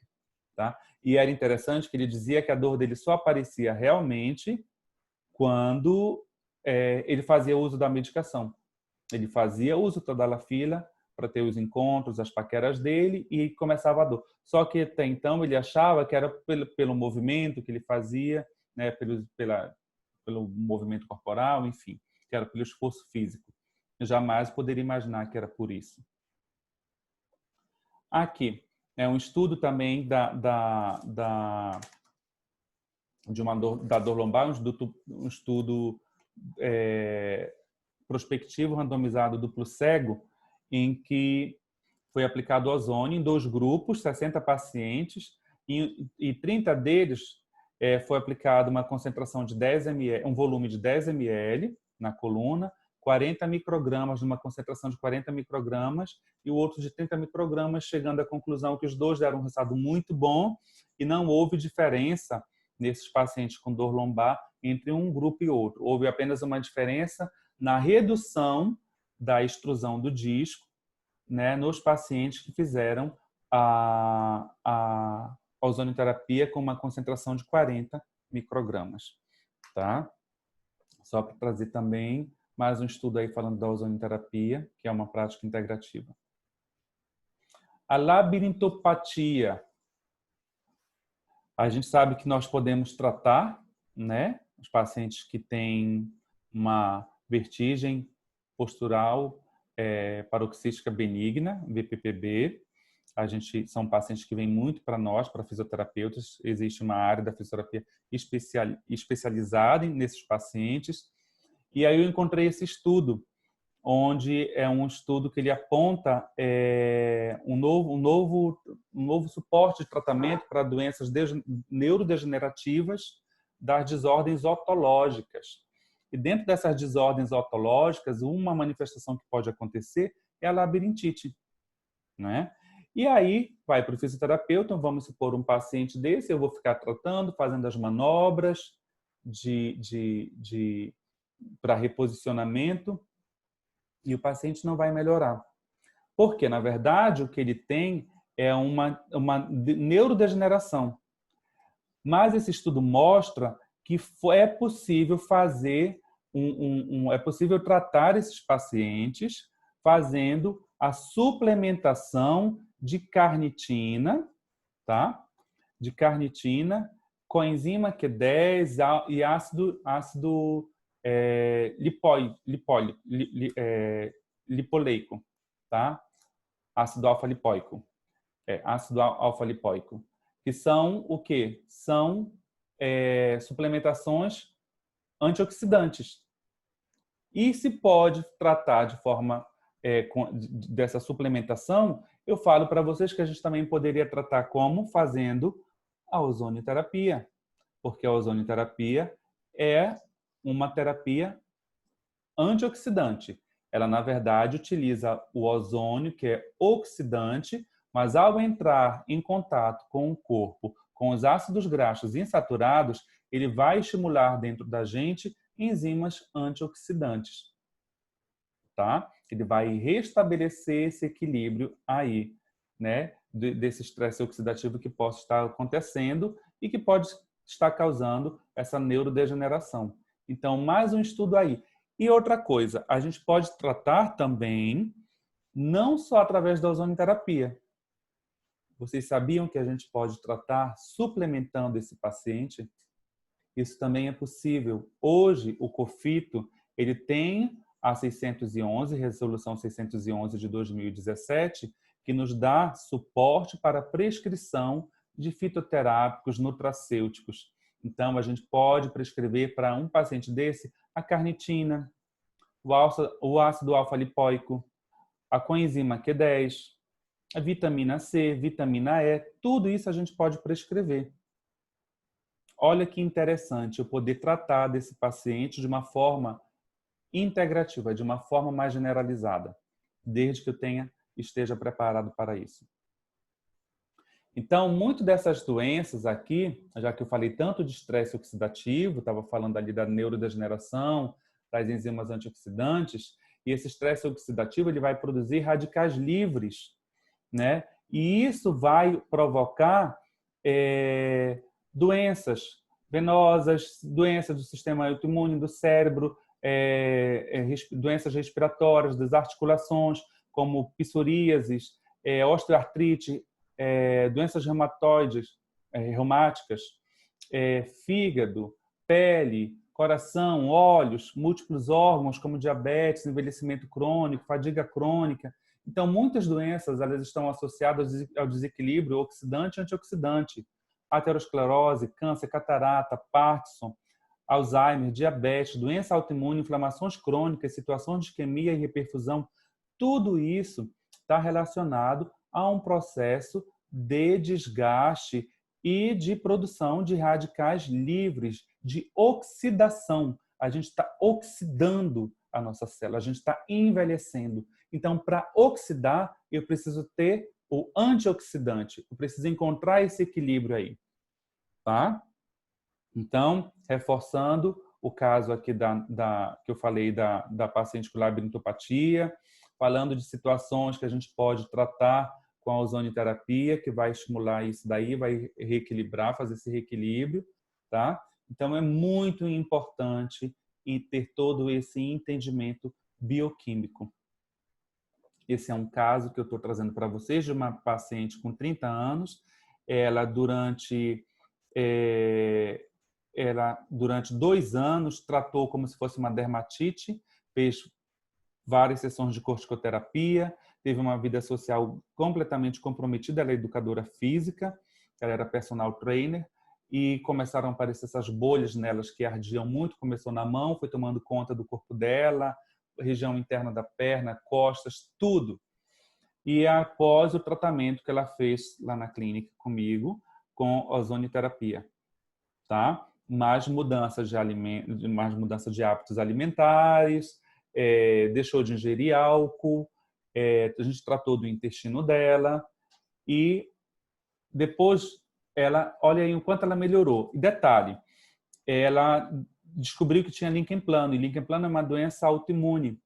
Tá? E era interessante que ele dizia que a dor dele só aparecia realmente quando ele fazia uso da medicação. Ele fazia uso da tadalafila para ter os encontros, as paqueras dele, e começava a dor. Só que até então ele achava que era pelo movimento que ele fazia, né, pelo movimento corporal, enfim, que era pelo esforço físico. Eu jamais poderia imaginar que era por isso. Aqui é um estudo também da da dor lombar, um estudo prospectivo, randomizado, duplo cego, em que foi aplicado ozônio em 2 grupos, 60 pacientes, e 30 deles foi aplicado uma concentração de 10 ml, um volume de 10 ml na coluna, 40 microgramas, numa concentração de 40 microgramas, e o outro de 30 microgramas, chegando à conclusão que os dois deram um resultado muito bom e não houve diferença nesses pacientes com dor lombar entre um grupo e outro. Houve apenas uma diferença na redução da extrusão do disco, né, nos pacientes que fizeram a ozonioterapia com uma concentração de 40 microgramas. Tá? Só para trazer também mais um estudo aí falando da ozonioterapia, que é uma prática integrativa. A labirintopatia. A gente sabe que nós podemos tratar, né, os pacientes que têm uma vertigem postural paroxística benigna, VPPB. São pacientes que vêm muito para nós, para fisioterapeutas. Existe uma área da fisioterapia especializada nesses pacientes. E aí eu encontrei esse estudo, onde é um estudo que ele aponta um novo suporte de tratamento para doenças neurodegenerativas das desordens otológicas. E dentro dessas desordens otológicas, uma manifestação que pode acontecer é a labirintite, né? E aí, vai para o fisioterapeuta, vamos supor um paciente desse, eu vou ficar tratando, fazendo as manobras para reposicionamento, e o paciente não vai melhorar. Porque, na verdade, o que ele tem é uma neurodegeneração. Mas esse estudo mostra que é possível fazer é possível tratar esses pacientes fazendo a suplementação de carnitina, tá? De carnitina, coenzima Q10 e ácido lipoleico, tá? Ácido alfa-lipoico. Ácido alfa-lipoico. Que são o quê? São suplementações antioxidantes. E se pode tratar de forma dessa suplementação, eu falo para vocês que a gente também poderia tratar como fazendo a ozonioterapia, porque a ozonioterapia é uma terapia antioxidante. Ela, na verdade, utiliza o ozônio, que é oxidante, mas ao entrar em contato com o corpo, com os ácidos graxos insaturados, ele vai estimular dentro da gente enzimas antioxidantes, tá? Ele vai restabelecer esse equilíbrio aí, né? Desse estresse oxidativo que possa estar acontecendo e que pode estar causando essa neurodegeneração. Então, mais um estudo aí. E outra coisa, a gente pode tratar também, não só através da ozonioterapia. Vocês sabiam que a gente pode tratar suplementando esse paciente? Isso também é possível. Hoje, o COFITO, ele tem a 611, resolução 611 de 2017, que nos dá suporte para a prescrição de fitoterápicos nutracêuticos. Então, a gente pode prescrever para um paciente desse a carnitina, o ácido alfa-lipoico, a coenzima Q10, a vitamina C, vitamina E, tudo isso a gente pode prescrever. Olha que interessante eu poder tratar desse paciente de uma forma integrativa, de uma forma mais generalizada, desde que eu esteja preparado para isso. Então, muito dessas doenças aqui, já que eu falei tanto de estresse oxidativo, estava falando ali da neurodegeneração, das enzimas antioxidantes, e esse estresse oxidativo ele vai produzir radicais livres, né? E isso vai provocar doenças venosas, doenças do sistema autoimune, do cérebro, doenças respiratórias, das articulações, como psoríases, osteoartrite, doenças reumáticas, fígado, pele, coração, olhos, múltiplos órgãos, como diabetes, envelhecimento crônico, fadiga crônica. Então, muitas doenças elas estão associadas ao desequilíbrio oxidante e antioxidante. aterosclerose, câncer, catarata, Parkinson, Alzheimer, diabetes, doença autoimune, inflamações crônicas, situações de isquemia e hiperfusão, tudo isso está relacionado a um processo de desgaste e de produção de radicais livres, de oxidação. A gente está oxidando a nossa célula, a gente está envelhecendo. Então, para oxidar, eu preciso ter o antioxidante, eu preciso encontrar esse equilíbrio aí, tá? Então, reforçando o caso aqui que eu falei da paciente com labirintopatia, falando de situações que a gente pode tratar com a ozonioterapia, que vai estimular isso daí, vai reequilibrar, fazer esse reequilíbrio, tá? Então, é muito importante ter todo esse entendimento bioquímico. Esse é um caso que eu estou trazendo para vocês de uma paciente com 30 anos. Ela, durante 2 anos, tratou como se fosse uma dermatite, fez várias sessões de corticoterapia, teve uma vida social completamente comprometida. Ela é educadora física, ela era personal trainer, e começaram a aparecer essas bolhas nelas que ardiam muito. Começou na mão, foi tomando conta do corpo dela, região interna da perna, costas, tudo. E após o tratamento que ela fez lá na clínica comigo, com ozonioterapia, tá? Mais mudanças de alimentos, mais mudança de hábitos alimentares, deixou de ingerir álcool, a gente tratou do intestino dela e depois olha aí o quanto ela melhorou. E detalhe, ela descobriu que tinha Líquen plano, e Líquen plano é uma doença autoimune,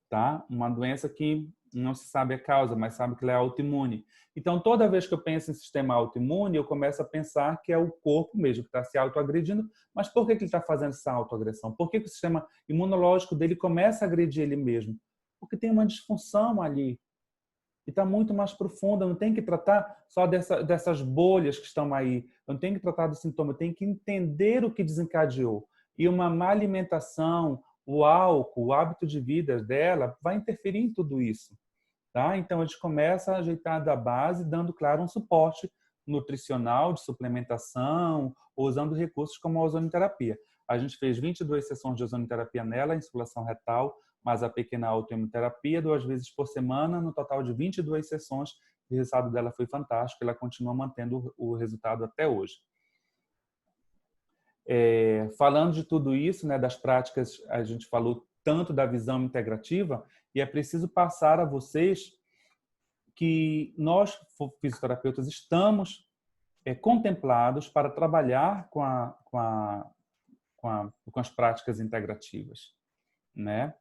tá? Uma doença que não se sabe a causa, mas sabe que ela é autoimune. Então, toda vez que eu penso em sistema autoimune, eu começo a pensar que é o corpo mesmo que está se autoagredindo. Mas por que ele está fazendo essa autoagressão? Por que o sistema imunológico dele começa a agredir ele mesmo? Porque tem uma disfunção ali. E está muito mais profunda. Não tem que tratar só dessas bolhas que estão aí. Não tem que tratar do sintoma. Tem que entender o que desencadeou. E uma má alimentação, o álcool, o hábito de vida dela vai interferir em tudo isso. Tá? Então, a gente começa a ajeitar da base, dando, claro, um suporte nutricional, de suplementação, ou usando recursos como a ozonioterapia. A gente fez 22 sessões de ozonioterapia nela, insulação retal, mas a pequena autoimunoterapia 2 vezes por semana, no total de 22 sessões. O resultado dela foi fantástico, ela continua mantendo o resultado até hoje. Falando de tudo isso, né, das práticas, a gente falou tanto da visão integrativa, e é preciso passar a vocês que nós, fisioterapeutas, estamos contemplados para trabalhar com as práticas integrativas, né?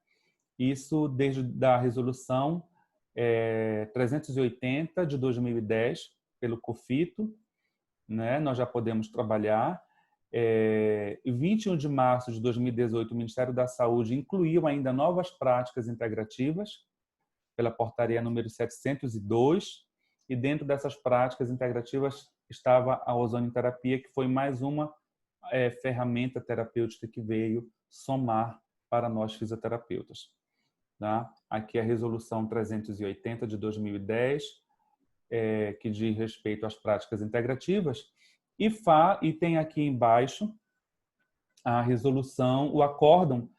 Isso desde a resolução 380 de 2010 pelo COFITO, né? Nós já podemos trabalhar. Em 21 de março de 2018, o Ministério da Saúde incluiu ainda novas práticas integrativas pela portaria número 702, e dentro dessas práticas integrativas estava a ozonioterapia, que foi mais uma ferramenta terapêutica que veio somar para nós fisioterapeutas. Tá? Aqui a resolução 380 de 2010, que diz respeito às práticas integrativas, e tem aqui embaixo a resolução, o acórdão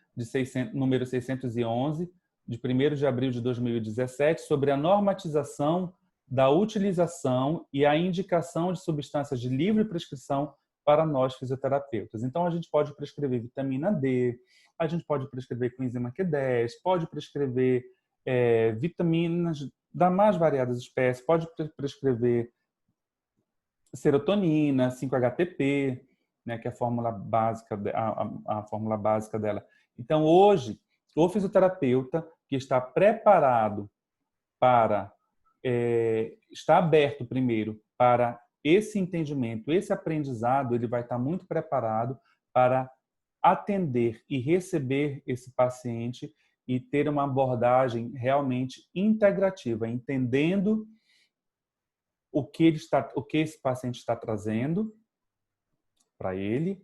número 611, de 1º de abril de 2017, sobre a normatização da utilização e a indicação de substâncias de livre prescrição para nós fisioterapeutas. Então, a gente pode prescrever vitamina D, a gente pode prescrever coenzima Q10, pode prescrever vitaminas das mais variadas espécies, pode prescrever serotonina, 5-HTP, né, que é a fórmula básica, a fórmula básica dela. Então, hoje, o fisioterapeuta que está preparado para, está aberto primeiro para esse entendimento, esse aprendizado, ele vai estar muito preparado para atender e receber esse paciente e ter uma abordagem realmente integrativa, entendendo o que esse paciente está trazendo para ele,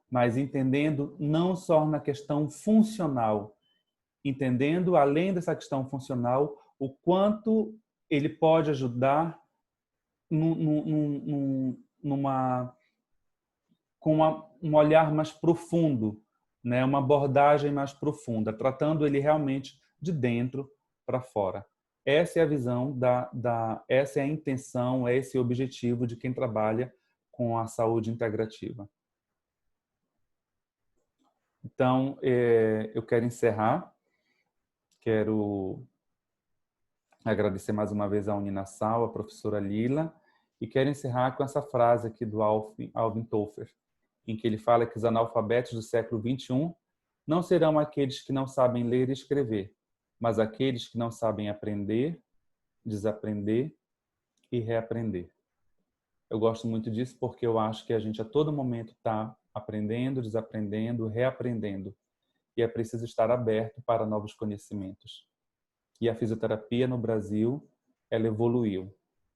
mas entendendo não só na questão funcional, entendendo, além dessa questão funcional, o quanto ele pode ajudar com um olhar mais profundo, né? Uma abordagem mais profunda, tratando ele realmente de dentro para fora. Essa é a visão essa é a intenção, esse é o objetivo de quem trabalha com a saúde integrativa. Então, eu quero encerrar, quero agradecer mais uma vez à Uninasal, a professora Lila, e quero encerrar com essa frase aqui do Alvin Toffler, em que ele fala que os analfabetos do século XXI não serão aqueles que não sabem ler e escrever, mas aqueles que não sabem aprender, desaprender e reaprender. Eu gosto muito disso porque eu acho que a gente a todo momento está aprendendo, desaprendendo, reaprendendo. E é preciso estar aberto para novos conhecimentos. E a fisioterapia no Brasil, ela evoluiu.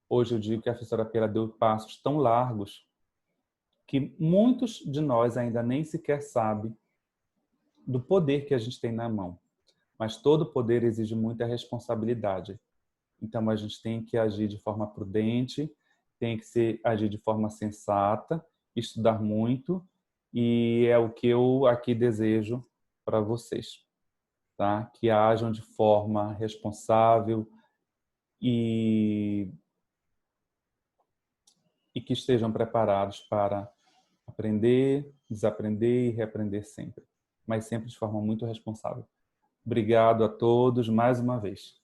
Hoje eu digo que a fisioterapia ela deu passos tão largos que muitos de nós ainda nem sequer sabem do poder que a gente tem na mão. Mas todo poder exige muita responsabilidade. Então a gente tem que agir de forma prudente, tem que agir de forma sensata, estudar muito, e é o que eu aqui desejo para vocês, tá? Que ajam de forma responsável e que estejam preparados para aprender, desaprender e reaprender sempre, mas sempre de forma muito responsável. Obrigado a todos mais uma vez.